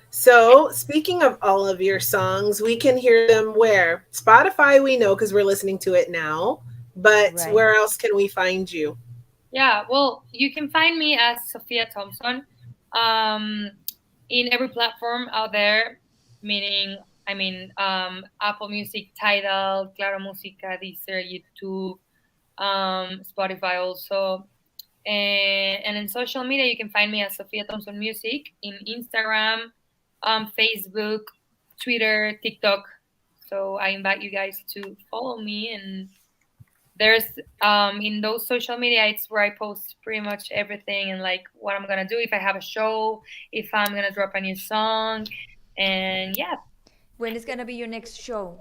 So, speaking of all of your songs, we can hear them where? Spotify, we know because we're listening to it now. But Right. where else can we find you? Yeah, well, you can find me as Sofia Thompson um, in every platform out there, meaning, Apple Music, Tidal, Claro Música, Deezer, YouTube, Spotify also. And in social media, you can find me as Sofia Thompson Music in Instagram, Facebook, Twitter, TikTok. So I invite you guys to follow me. And there's in those social media, it's where I post pretty much everything, and like what I'm gonna do if I have a show, if I'm gonna drop a new song. And yeah, When is gonna be your next show?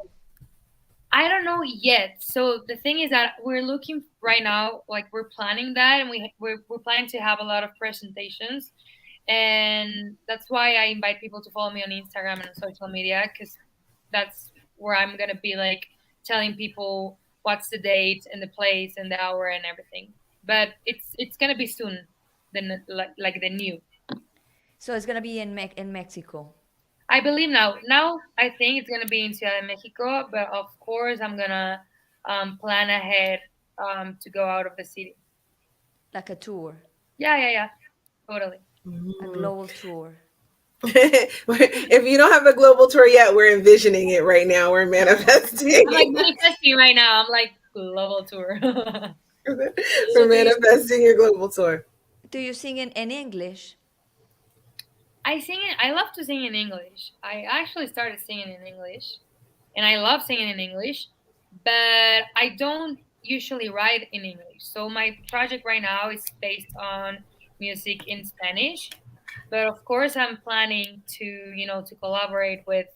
I don't know yet. So the thing is that we're looking right now, like we're planning that, and we're planning to have a lot of presentations, and that's why I invite people to follow me on Instagram and on social media, because that's where I'm gonna be like telling people what's the date and the place and the hour and everything. But it's gonna be soon, like the new. So it's gonna be in in Mexico, I believe now. Now I think it's gonna be in Ciudad de Mexico, but of course I'm gonna plan ahead to go out of the city. like a tour, Yeah, yeah, yeah, totally. a Mm. global tour. If you don't have a global tour yet, we're envisioning it right now. We're manifesting. I'm like manifesting right now. I'm like global tour. So We're do you manifesting your global tour. sing in English? I sing it. I love to sing in English. I actually started singing in English, and I love singing in English, but I don't usually write in English. So my project right now is based on music in Spanish, but of course I'm planning to, to collaborate with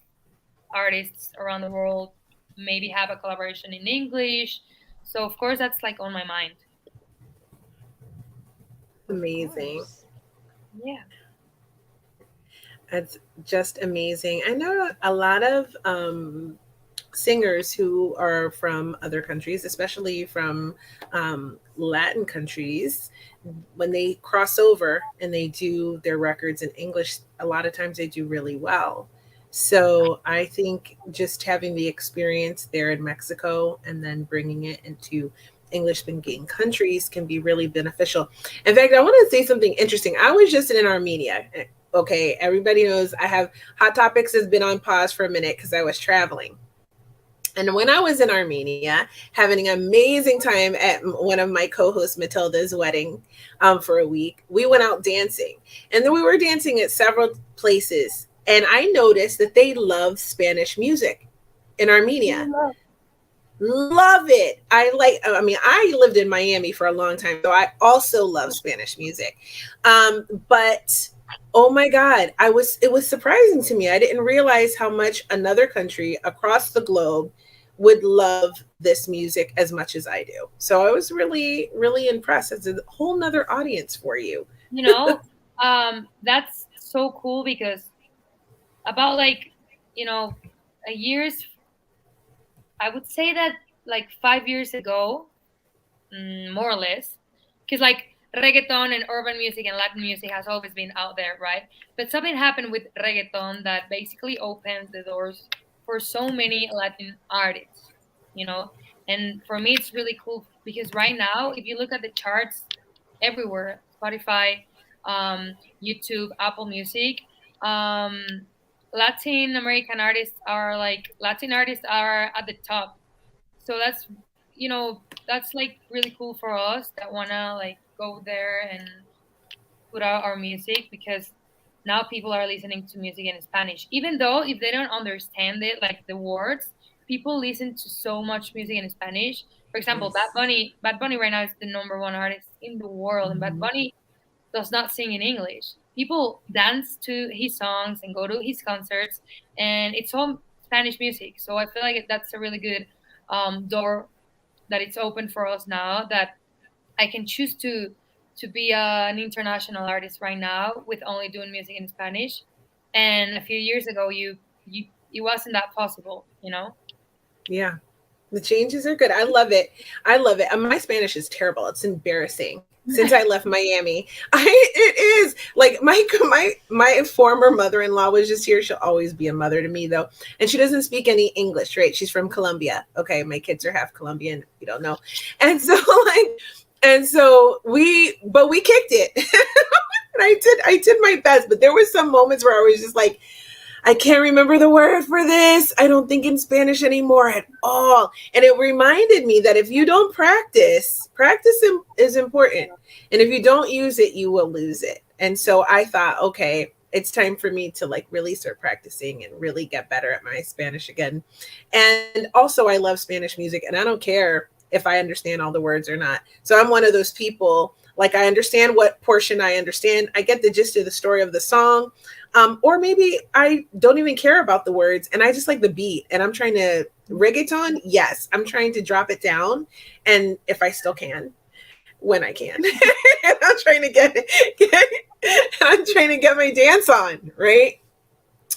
artists around the world, maybe have a collaboration in English. So of course that's like on my mind. Of Amazing. course. Yeah. That's just amazing. I know a lot of singers who are from other countries, especially from Latin countries, when they cross over and they do their records in English, a lot of times they do really well. So I think just having the experience there in Mexico and then bringing it into English speaking countries can be really beneficial. In fact, I want to say something interesting. I was just in Armenia. Okay, everybody knows I have Hot Topics has been on pause for a minute because I was traveling. And when I was in Armenia, having an amazing time at one of my co-hosts Matilda's wedding for a week, we went out dancing, and then we were dancing at several places. And I noticed that they love Spanish music in Armenia. Love it. I mean, I lived in Miami for a long time, so I also love Spanish music. But oh my God, it was surprising to me. I didn't realize how much another country across the globe would love this music as much as I do. So I was really, really impressed. It's a whole nother audience for you. You know, that's so cool because about like, a years, I would say that like 5 years ago, more or less, because like reggaeton and urban music and Latin music has always been out there, right? But something happened with reggaeton that basically opens the doors for so many Latin artists, you know? And for me, it's really cool because right now, if you look at the charts everywhere, Spotify, YouTube, Apple Music, um, Latin artists are at the top. So that's like really cool for us that wanna like go there and put out our music, because now people are listening to music in Spanish. Even though if they don't understand it, like the words, people listen to so much music in Spanish. For example, Yes. Bad Bunny right now is the number one artist in the world, and Bad Mhm. Bunny does not sing in English. People dance to his songs and go to his concerts, and it's all Spanish music. So I feel like that's a really good door that it's open for us now, that I can choose to be an international artist right now with only doing music in Spanish. And a few years ago, you it wasn't that possible, you know. Yeah. The changes are good. I love it. I love it. My Spanish is terrible. It's embarrassing. Since I left Miami, it is like my former mother-in-law was just here. She'll always be a mother to me though, and she doesn't speak any English. Right? She's from Colombia. Okay, my kids are half Colombian. You don't know, and so but we kicked it, and I did my best. But there was some moments where I was just like, I can't remember the word for this. I don't think in Spanish anymore at all. And it reminded me that if you don't practice, is important. And if you don't use it, you will lose it. And so I thought, okay, it's time for me to like really start practicing and really get better at my Spanish again. And also, I love Spanish music, and I don't care if I understand all the words or not. So I'm one of those people, like, I understand what portion I understand. I get the gist of the story of the song. Or maybe I don't even care about the words and I just like the beat and I'm trying to reggaeton. Yes, I'm trying to drop it down. And if I still can, when I can, I'm trying to get I'm trying to get my dance on, right?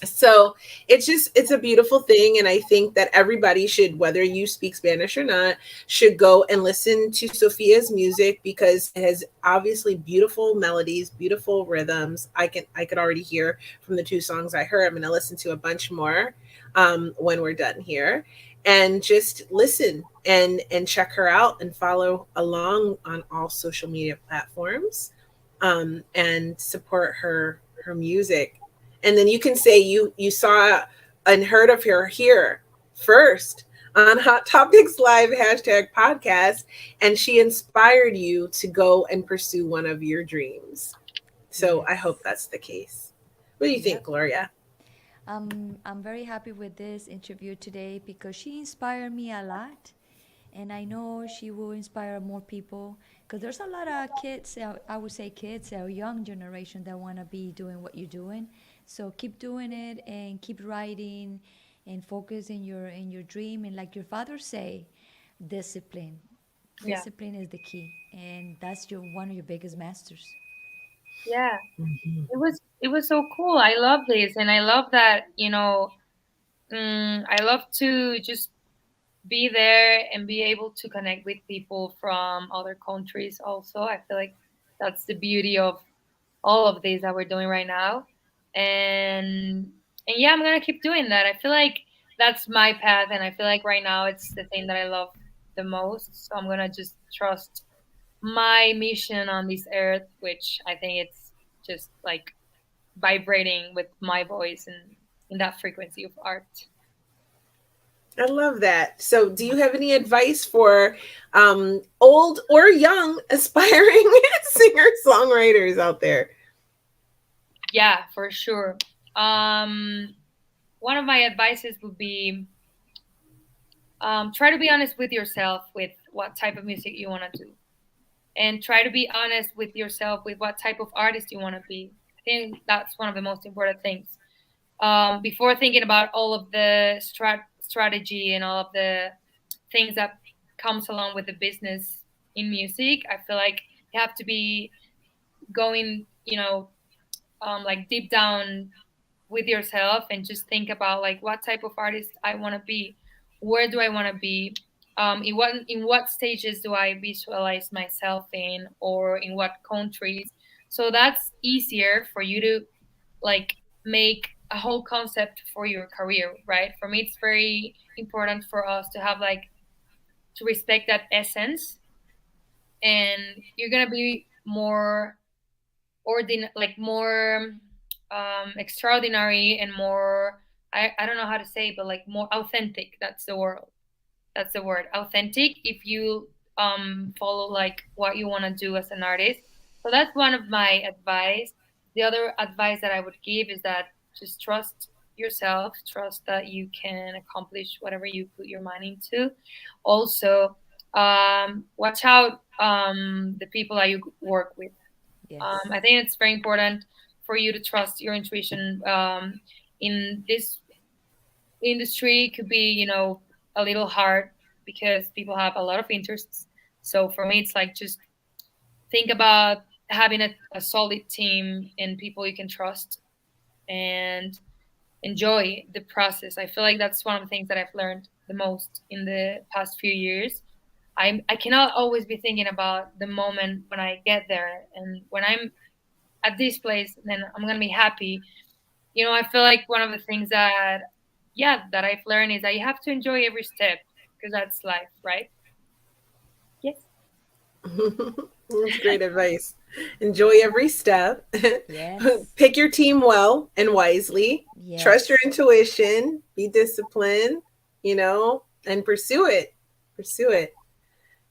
So it's a beautiful thing, and I think that everybody should, whether you speak Spanish or not, should go and listen to Sofia's music because it has obviously beautiful melodies, beautiful rhythms. I could already hear from the two songs I heard. I'm going to listen to a bunch more when we're done here, and just listen and check her out and follow along on all social media platforms, and support her music. And then you can say you saw and heard of her here first on Hot Topics Live hashtag podcast, and she inspired you to go and pursue one of your dreams. So I hope Yes. that's the case. What do you think, Yep. Gloria? I'm very happy with this interview today because she inspired me a lot. And I know she will inspire more people because there's a lot of kids, I would say kids, our young generation that want to be doing what you're doing. So keep doing it and keep writing and focus in your dream. And like your father say, discipline. Yeah. Discipline is the key, and that's your one of your biggest masters. Yeah. Mhm. It was so cool. I love this, and I love that. I love to just be there and be able to connect with people from other countries. Also, I feel like that's the beauty of all of these that we're doing right now, and yeah, I'm gonna keep doing that. I feel like that's my path, and I feel like right now it's the thing that I love the most. So I'm gonna just trust my mission on this earth, which I think it's just like vibrating with my voice and in that frequency of art. I love that. So, do you have any advice for old or young aspiring singer songwriters out there? Yeah, for sure. Um, One of my advices would be try to be honest with yourself with what type of music you want to do, and try to be honest with yourself with what type of artist you want to be. I think that's one of the most important things. Before thinking about all of the strategy and all of the things that comes along with the business in music, I feel like you have to be going, like deep down with yourself and just think about like what type of artist I want to be, where do I want to be, in what stages do I visualize myself in, or in what countries. So that's easier for you to like make a whole concept for your career, right? For me, it's very important for us to have like to respect that essence, and you're gonna be more like more extraordinary and more I don't know how to say, but like more authentic. That's the word, authentic, if you follow like what you want to do as an artist. So that's one of my advice. The other advice that I would give is that just trust yourself, trust that you can accomplish whatever you put your mind into. Also, watch out the people that you work with. Yes. I think it's very important for you to trust your intuition. In this industry, it could be, a little hard because people have a lot of interests. So for me, it's like just think about having a solid team and people you can trust, and enjoy the process. I feel like that's one of the things that I've learned the most in the past few years. I cannot always be thinking about the moment when I get there, and when I'm at this place, then I'm gonna be happy. I feel like one of the things that, yeah, that I've learned is that you have to enjoy every step because that's life, right? Yes. That's great advice. Enjoy every step. Yes. Pick your team well and wisely. Trust your Yes. intuition. Be disciplined, and pursue it. Pursue it.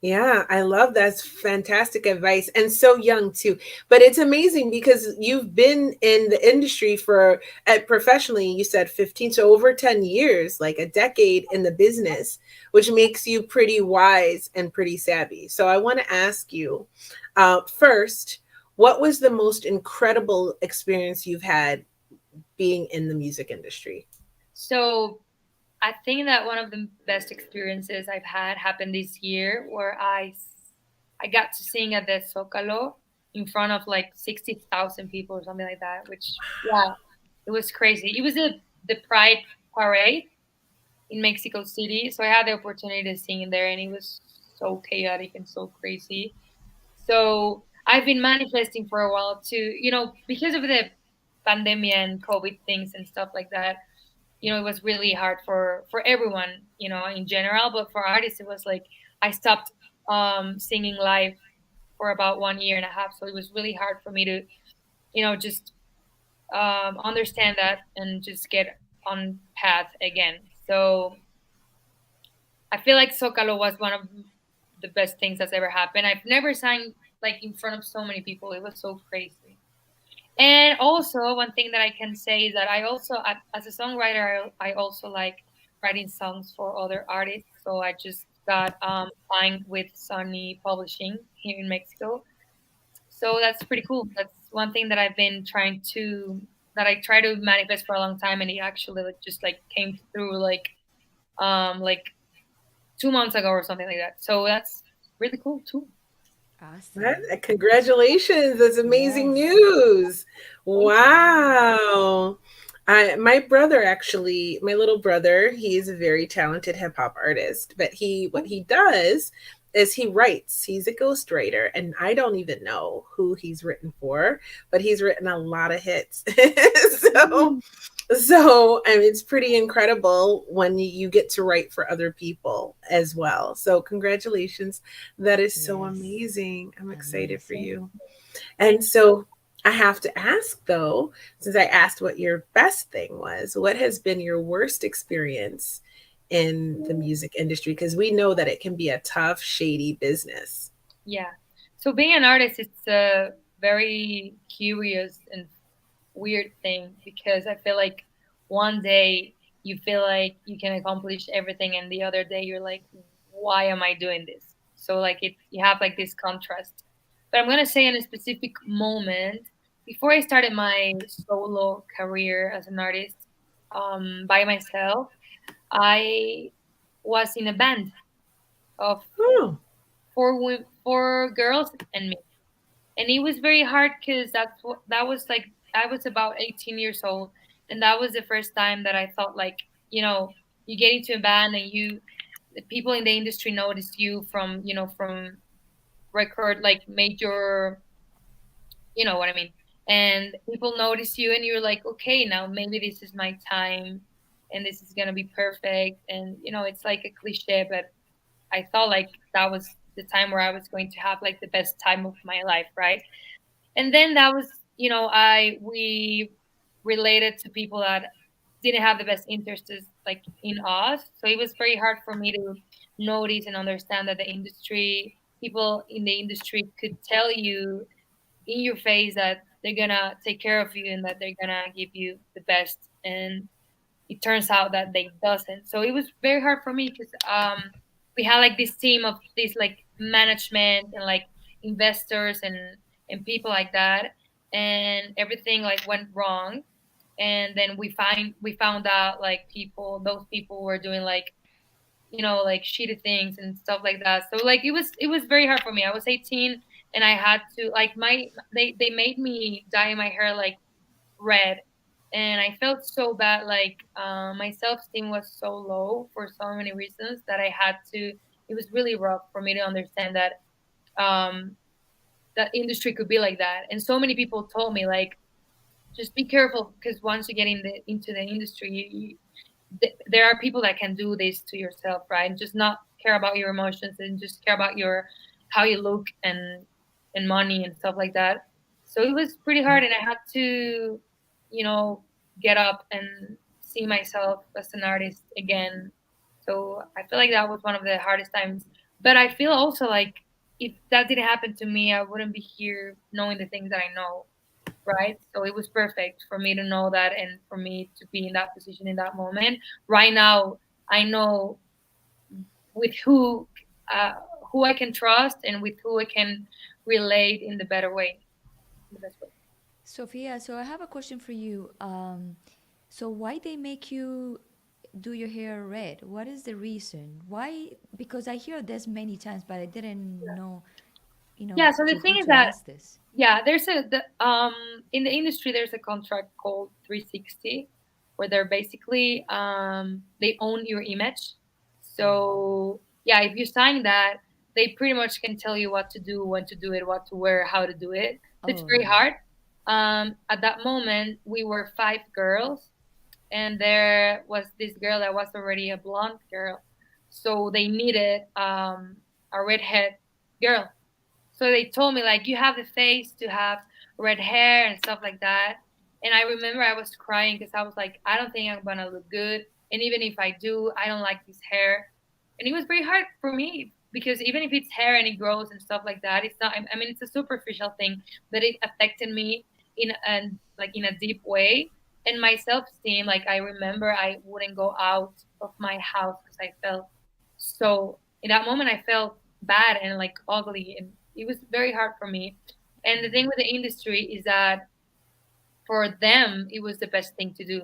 Yeah, I love that's fantastic advice and so young too. But it's amazing because you've been in the industry for at professionally, you said 15, so over 10 years, like a decade in the business, which makes you pretty wise and pretty savvy. So I want to ask you first, what was the most incredible experience you've had being in the music industry? So I think that one of the best experiences I've had happened this year, where I got to sing at the Zocalo in front of like 60,000 people or something like that. Which, yeah, it was crazy. It was the Pride parade in Mexico City, so I had the opportunity to sing in there, and it was so chaotic and so crazy. So I've been manifesting for a while to, because of the pandemic and COVID things and stuff like that. It was really hard for everyone, in general, but for artists, it was like I stopped singing live for about 1 year and a half, so it was really hard for me to, just understand that and just get on path again. So I feel like Zocalo was one of the best things that's ever happened. I've never sang like in front of so many people. It was so crazy. And also, one thing that I can say is that I also, as a songwriter, I also like writing songs for other artists. So I just got signed with Sony Publishing here in Mexico. So that's pretty cool. That's one thing that I've been that I try to manifest for a long time, and it actually like just like came through like 2 months ago or something like that. So that's really cool too. Awesome. Congratulations. That's amazing Yes. news. Thank you. Wow. My brother actually, my little brother, he's a very talented hip hop artist, but what he does is he writes. He's a ghostwriter, and I don't even know who he's written for, but he's written a lot of hits. so Mhm. so I mean, it's pretty incredible when you get to write for other people as well. So congratulations. That is so Yes. amazing. I'm excited for Amazing. you. Thank And so I have to ask though, since I asked what your best thing was, what has been your worst experience in the you. music industry? Because we know that it can be a tough, shady business. Yeah. So being an artist, it's a very curious and weird thing, because I feel like one day you feel like you can accomplish everything, and the other day you're like, why am I doing this? So like you have like this contrast. But I'm gonna say in a specific moment before I started my solo career as an artist, by myself, I was in a band of Oh, four girls and me, and it was very hard because that was like I was about 18 years old, and that was the first time that I thought like, you get into a band and the people in the industry notice you from, from record like major, you know what I mean, and people notice you and you're like, okay, now maybe this is my time and this is gonna be perfect, and it's like a cliche, but I thought like that was the time where I was going to have like the best time of my life, right? And then that was, I we related to people that didn't have the best interests like in us, so it was very hard for me to notice and understand that the industry people in the industry could tell you in your face that they're gonna take care of you and that they're gonna give you the best, and it turns out that they doesn't. So it was very hard for me because we had like this team of this like management and like investors and people like that, and everything like went wrong. And then we found out like those people were doing like, like shitty things and stuff like that. So like it was very hard for me. I was 18 and I had to like they made me dye my hair like red, and I felt so bad. Like my self-esteem was so low for so many reasons that I had to. It was really rough for me to understand that um, that industry could be like that. And so many people told me like, just be careful because once you get into the industry, there are people that can do this to yourself, right? Just not care about your emotions and just care about your how you look and money and stuff like that. So it was pretty hard, and I had to, you know, get up and see myself as an artist again. So I feel like that was one of the hardest times But I feel also like if that didn't happen to me, I wouldn't be here knowing the things that I know, right? So it was perfect for me to know that and for me to be in that position in that moment. Right now, I know with uh, who I can trust and with who I can relate in the better way, the best way. Sophia, so I have a question for you. So why they make you do your hair red? What is the reason? Why? Because I hear this many times, but I didn't know, Yeah. So the to thing who is to that ask this. yeah, in the industry there's a contract called 360 where they're basically they own your image. So yeah, if you sign that, they pretty much can tell you what to do, when to do it, what to wear, how to do it. So it's very Oh, hard. At that moment, we were five girls, and there was this girl that was already a blonde girl, so they needed a redhead girl. So they told me like you have the face to have red hair and stuff like that. And I remember I was crying because I was like, I don't think I'm gonna look good. And even if I do, I don't like this hair. And it was very hard for me because even if it's hair and it grows and stuff like that, it's not. I mean, it's a superficial thing, but it affected me in a deep way. And my self esteem, like I remember, I wouldn't go out of my house because I felt so. In that moment, I felt bad and like ugly, and it was very hard for me. And the thing with the industry is that for them, it was the best thing to do.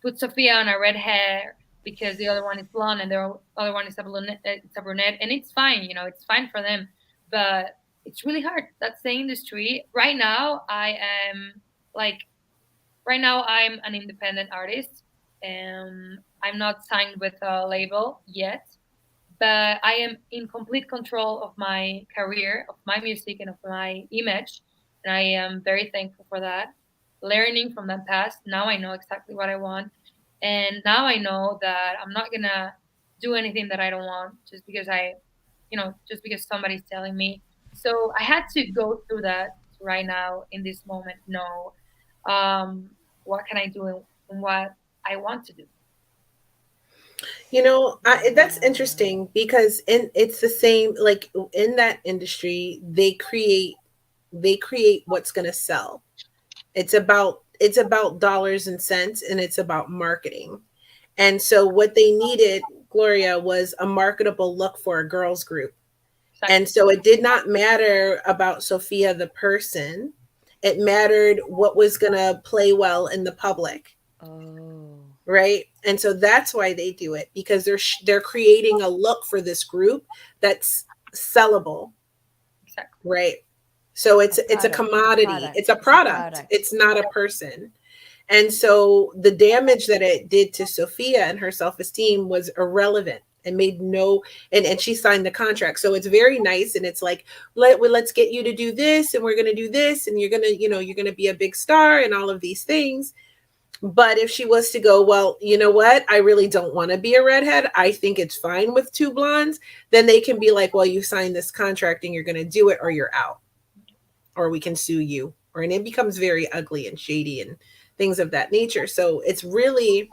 Put Sophia on a red hair because the other one is blonde and the other one is a brunette, and it's fine, it's fine for them. But it's really hard. That's the industry. Am like, right now, I'm an independent artist. I'm not signed with a label yet, but I am in complete control of my career, of my music, and of my image. And I am very thankful for that. Learning from the past, now I know exactly what I want. And now I know that I'm not going to do anything that I don't want just because somebody's telling me. So I had to go through that right now in this moment, know what can I do and what I want to do. That's interesting because it's the same, like in that industry, they create what's going to sell. It's about dollars and cents, and it's about marketing. And so what they needed, Gloria, was a marketable look for a girls group. And Exactly. so it did not matter about Sophia the person. It mattered what was going to play well in the public, oh, right? And so that's why they do it, because they're creating a look for this group that's sellable, Exactly. right? So a it's a product. It's a commodity, it's product. a It's a product, product. it's not a person. And so the damage that it did to Sophia and her self-esteem was irrelevant and made no, and she signed the contract. So it's very nice, and it's like, let's get you to do this, and we're going to do this, and you're going to be a big star and all of these things. But if she was to go, well, you know what? I really don't want to be a redhead. I think it's fine with two blondes. Then they can be like, well, you signed this contract and you're going to do it, or you're out, or we can sue you. Or, and it becomes very ugly and shady and things of that nature. So it's really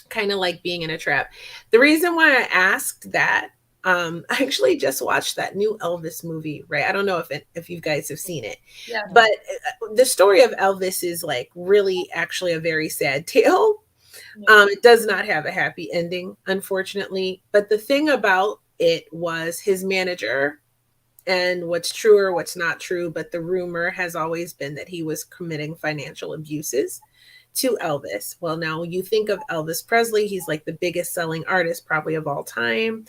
kind of like being in a trap. The reason why I asked that, I actually just watched that new Elvis movie, right? I don't know if you guys have seen it, Yeah. but No. the story of Elvis is like really actually a very sad tale. Yeah. It does not have a happy ending, unfortunately. But the thing about it was his manager, and what's true or what's not true, but the rumor has always been that he was committing financial abuses to Elvis. Well, now you think of Elvis Presley, he's like the biggest selling artist probably of all time.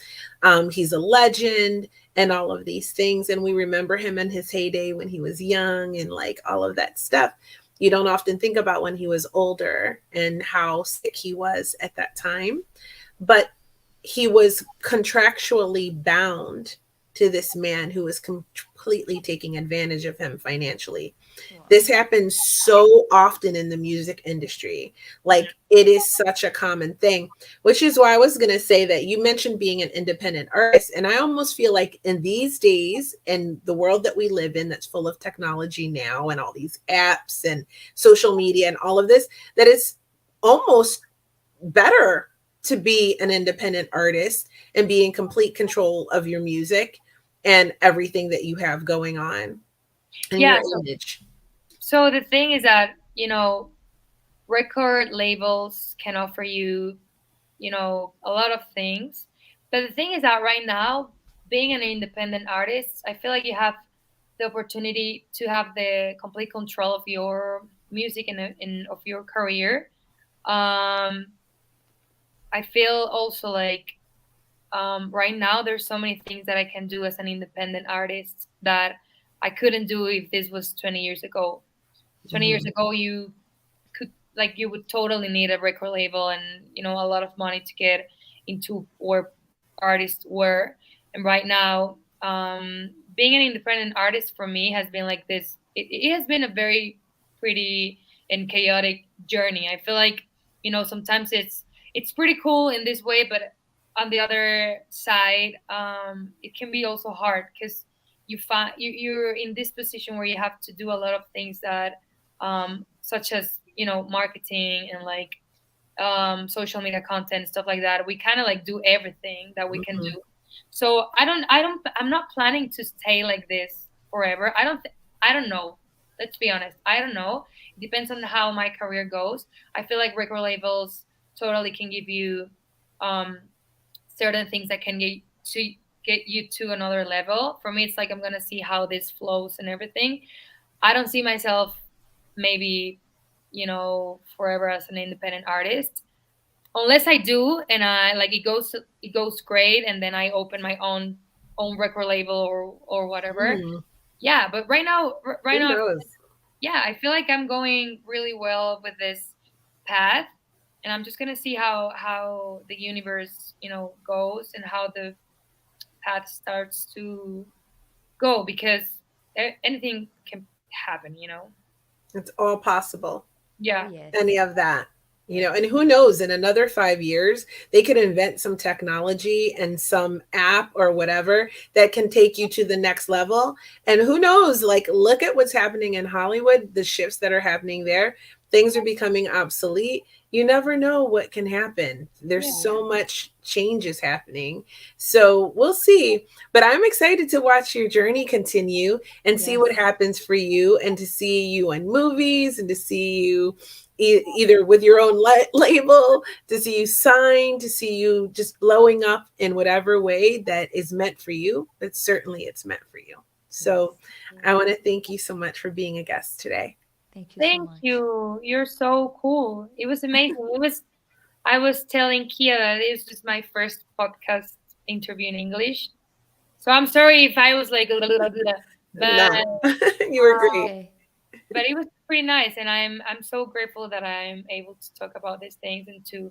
He's a legend and all of these things. And we remember him in his heyday when he was young and like all of that stuff. You don't often think about when he was older and how sick he was at that time. But he was contractually bound to this man who was completely taking advantage of him financially. Wow. This happens so often in the music industry. Like it is such a common thing, which is why I was going to say that you mentioned being an independent artist. And I almost feel like in these days, in the world that we live in, that's full of technology now and all these apps and social media and all of this, that it's almost better to be an independent artist and be in complete control of your music and everything that you have going on and your Yeah. image. So the thing is that, record labels can offer you, a lot of things. But the thing is that right now, being an independent artist, I feel like you have the opportunity to have the complete control of your music and of your career. Um, I feel also like, right now there's so many things that I can do as an independent artist that I couldn't do if this was 20 years ago. 20 years Mhm. ago, you would totally need a record label and a lot of money to get into where artists were. And right now, being an independent artist for me has been like this. It has been a very pretty and chaotic journey. I feel like sometimes it's pretty cool in this way, but on the other side, it can be also hard because you're in this position where you have to do a lot of things that, such as marketing and like, social media content, stuff like that. We kind of like do everything that we can Mhm. do. So I'm not planning to stay like this forever. I don't know. Let's be honest. I don't know. It depends on how my career goes. I feel like record labels totally can give you, um, certain things that can get you to another level. For me, it's like I'm gonna see how this flows and everything. I don't see myself maybe, forever as an independent artist. Unless I do and I like it goes great and then I open my own record label or whatever. Mm. Yeah, but right Who now, knows? yeah, I feel like I'm going really well with this path, and I'm just gonna see how the universe, goes and how the path starts to go because anything can happen. It's all possible. Oh, Yeah. yes. Any of that. Yes. And who knows, in another 5 years, they could invent some technology and some app or whatever that can take you to the next level. And who knows, like, look at what's happening in Hollywood, the shifts that are happening there. Things are becoming obsolete. You never know what can happen. There's Yeah. Yeah. so much changes happening. So we'll see. But I'm excited to watch your journey continue and see what Yes. happens for you and to see you in movies and to see you either with your own label, to see you sign, to see you just blowing up in whatever way that is meant for you. But certainly it's meant for you. So Yes. I Yes. want to thank you so much for being a guest today. Thank you so Thank much. you. You're so cool. It was amazing. I was telling Kia that it was just my first podcast interview in English. So I'm sorry if I was like, but No, you were It's great. okay. it was pretty nice, and I'm so grateful that I'm able to talk about these things and to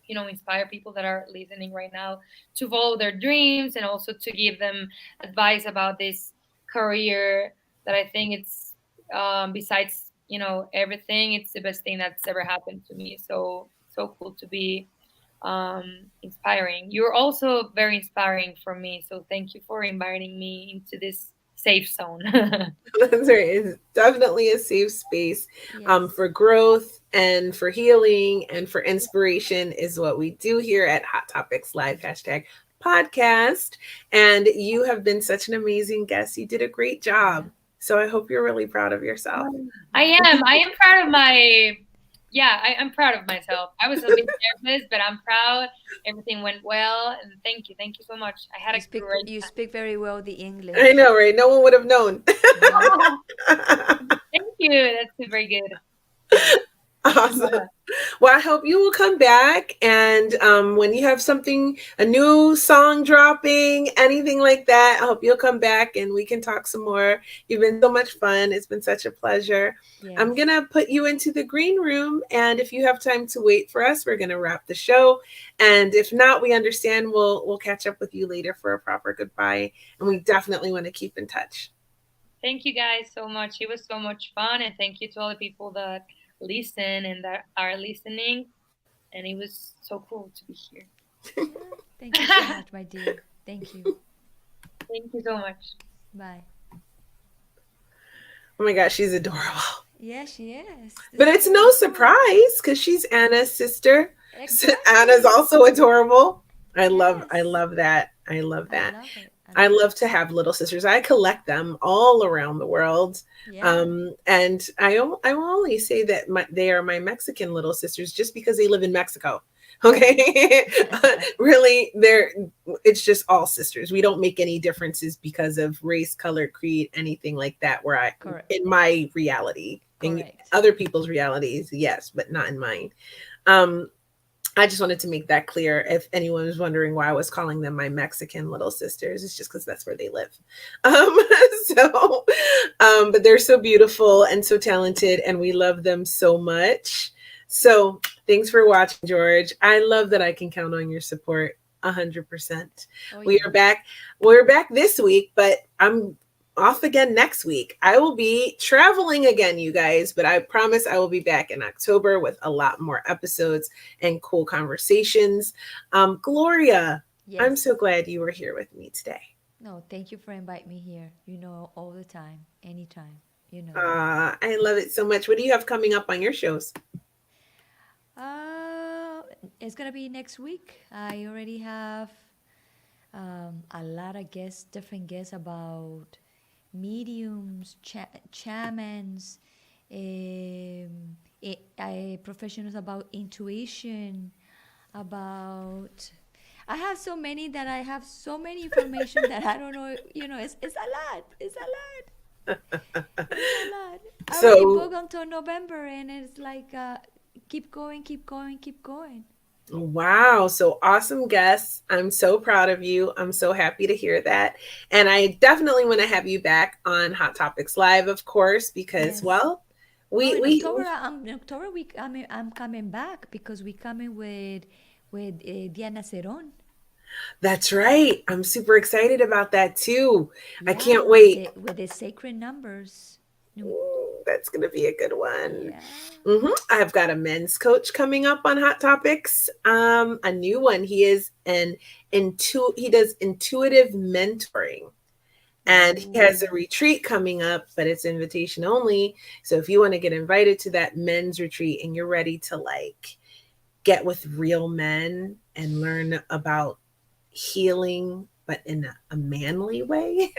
inspire people that are listening right now to follow their dreams and also to give them advice about this career that I think it's, besides everything, it's the best thing that's ever happened to me. So so cool to be, inspiring. You're also very inspiring for me, so thank you for inviting me into this safe zone. That's right. It's definitely a safe space Yes. for growth and for healing and for inspiration is what we do here at Hot Topics Live hashtag podcast. And you have been such an amazing guest. You did a great Yeah. job. So I hope you're really proud of yourself. I am proud of my, yeah, I'm proud of myself. I was a bit nervous, but I'm proud. Everything went well, and thank you so much. I had a great You speak very well the I English. know, right? No one would have known. Yeah. time. Thank you. That's very good. Awesome. Well, I hope you will come back. And when you have something, a new song dropping, anything like that, I hope you'll come back and we can talk some more. You've been so much fun. It's been such a pleasure. I'm Yes. going to put you into the green room. And if you have time to wait for us, we're going to wrap the show. And if not, we understand. We'll catch up with you later for a proper goodbye. And we definitely want to keep in touch. Thank you guys so much. It was so much fun, and thank you to all the people that listen and that are listening. And it was so cool to be here. Yeah. Thank you so much, my dear. Thank you. Thank you so much. Bye. Oh my gosh, she's adorable. Yeah, she is. But This is it's very no cool. surprise because she's Anna's sister. Anna's Exactly. also adorable. I Yes. love that. I love I that. love it. I I love love it. to have little sisters. I collect them all around the world. Yeah. And I will only say that they are my Mexican little sisters just because they live in Mexico. Okay. Really, it's just all sisters. We don't make any differences because of race, color, creed, anything like that, Correct. in my reality, in Correct. other people's realities, yes, but not in mine. Um, I just wanted to make that clear. If anyone was wondering why I was calling them my Mexican little sisters, it's just because that's where they live. Um, so, but they're so beautiful and so talented, and we love them so much. So, thanks for watching, George. I love that I can count on your support 100%. Oh We yeah. are back. We're back this week, but I'm off again next week. I will be traveling again, you guys, but I promise I will be back in October with a lot more episodes and cool conversations. Gloria, I'm Yes. so glad you were here with me today. No, thank you for inviting me here. You know, all the time, anytime. You know that. I love it so much. What do you have coming up on your shows? Uh, it's gonna be next week. I already have a lot of guests, different guests about mediums, shamans, professionals about intuition, about. I have so many that I have so many information that I don't know. You know, it's a lot. It's a lot. It's a lot. I already So, booked until November, and it's like keep going, keep going, keep going. wow, so awesome guests. I'm so proud of you. I'm so happy to hear that. And I definitely want to have you back on Hot Topics Live, of course, because, Yes. well, No, we in we October, in October I'm coming back because we coming with Diana Cerón. that's right. I'm super excited about that too. I Yeah, can't wait. with the sacred numbers. No, That's going to be a good one. yeah. I've got a men's coach coming up on Hot Topics. A new one. He does intuitive mentoring. And he has a Ooh. retreat coming up, but it's invitation only. So if you want to get invited to that men's retreat and you're ready to like get with real men and learn about healing, but in a manly way.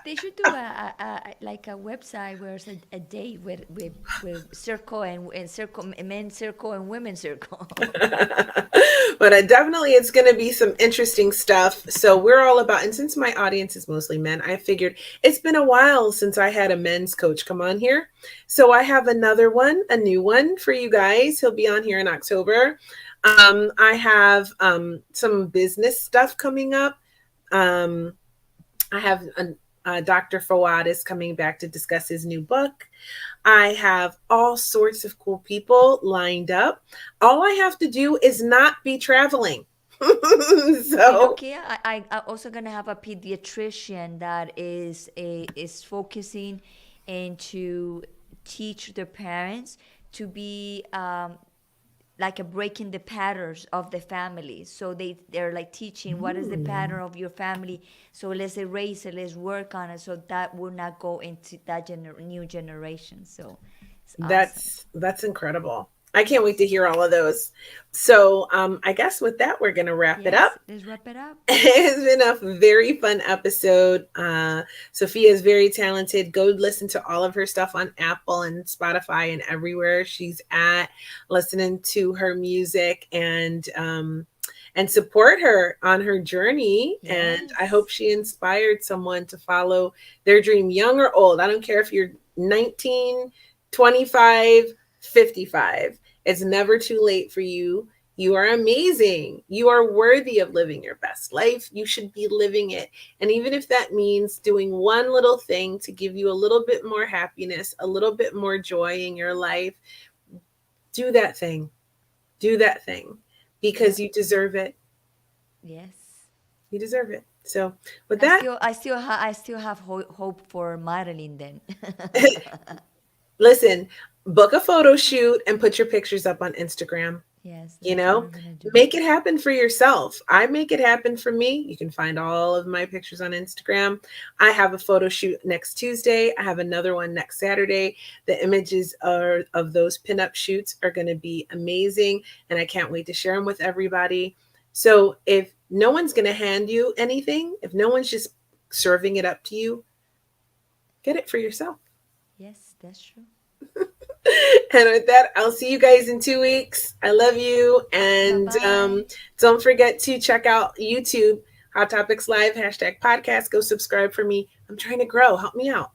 They should do like a website where it's a date with circle and circle men's circle and women's circle. But definitely it's going to be some interesting stuff. So we're all about, and since my audience is mostly men, I figured it's been a while since I had a men's coach come on here. So I have another one, a new one for you guys. He'll be on here in October. I have some business stuff coming up. Um, I have Dr. Fawad is coming back to discuss his new book. I have all sorts of cool people lined up. All I have to do is not be traveling. So, Kia, I also gonna have a pediatrician that is focusing and to teach the parents to be like a breaking the patterns of the family. So they're like teaching what is the pattern of your family. So let's erase it, let's work on it, so that will not go into that new generation. So it's awesome. that's incredible. I can't wait to hear all of those. So I guess with that, we're gonna wrap it Yes, up. let's wrap it up. It's been a very fun episode. Sophia is very talented. Go listen to all of her stuff on Apple and Spotify and everywhere she's at, listening to her music and support her on her journey. And I hope Yes. she inspired someone to follow their dream, young or old. I don't care if you're 19, 25, 55. It's never too late for you. You are amazing. You are worthy of living your best life. You should be living it. And even if that means doing one little thing to give you a little bit more happiness, a little bit more joy in your life, do that thing. Do that thing because Yep. you deserve it. Yes. You deserve it. So, with that, I still have hope for Marilyn then. listen, book a photo shoot and put your pictures up on Instagram. Yes, You that's what know, I'm gonna do. make it happen for yourself. I make it happen for me. You can find all of my pictures on Instagram. I have a photo shoot next Tuesday. I have another one next Saturday. The images are of those pinup shoots are going to be amazing, and I can't wait to share them with everybody. So if no one's going to hand you anything, if no one's just serving it up to you, get it for yourself. Yes, that's true. And with that, I'll see you guys in 2 weeks. I love you. Bye And bye. don't forget to check out YouTube, Hot Topics Live, #podcast. Go subscribe for me. I'm trying to grow. Help me out.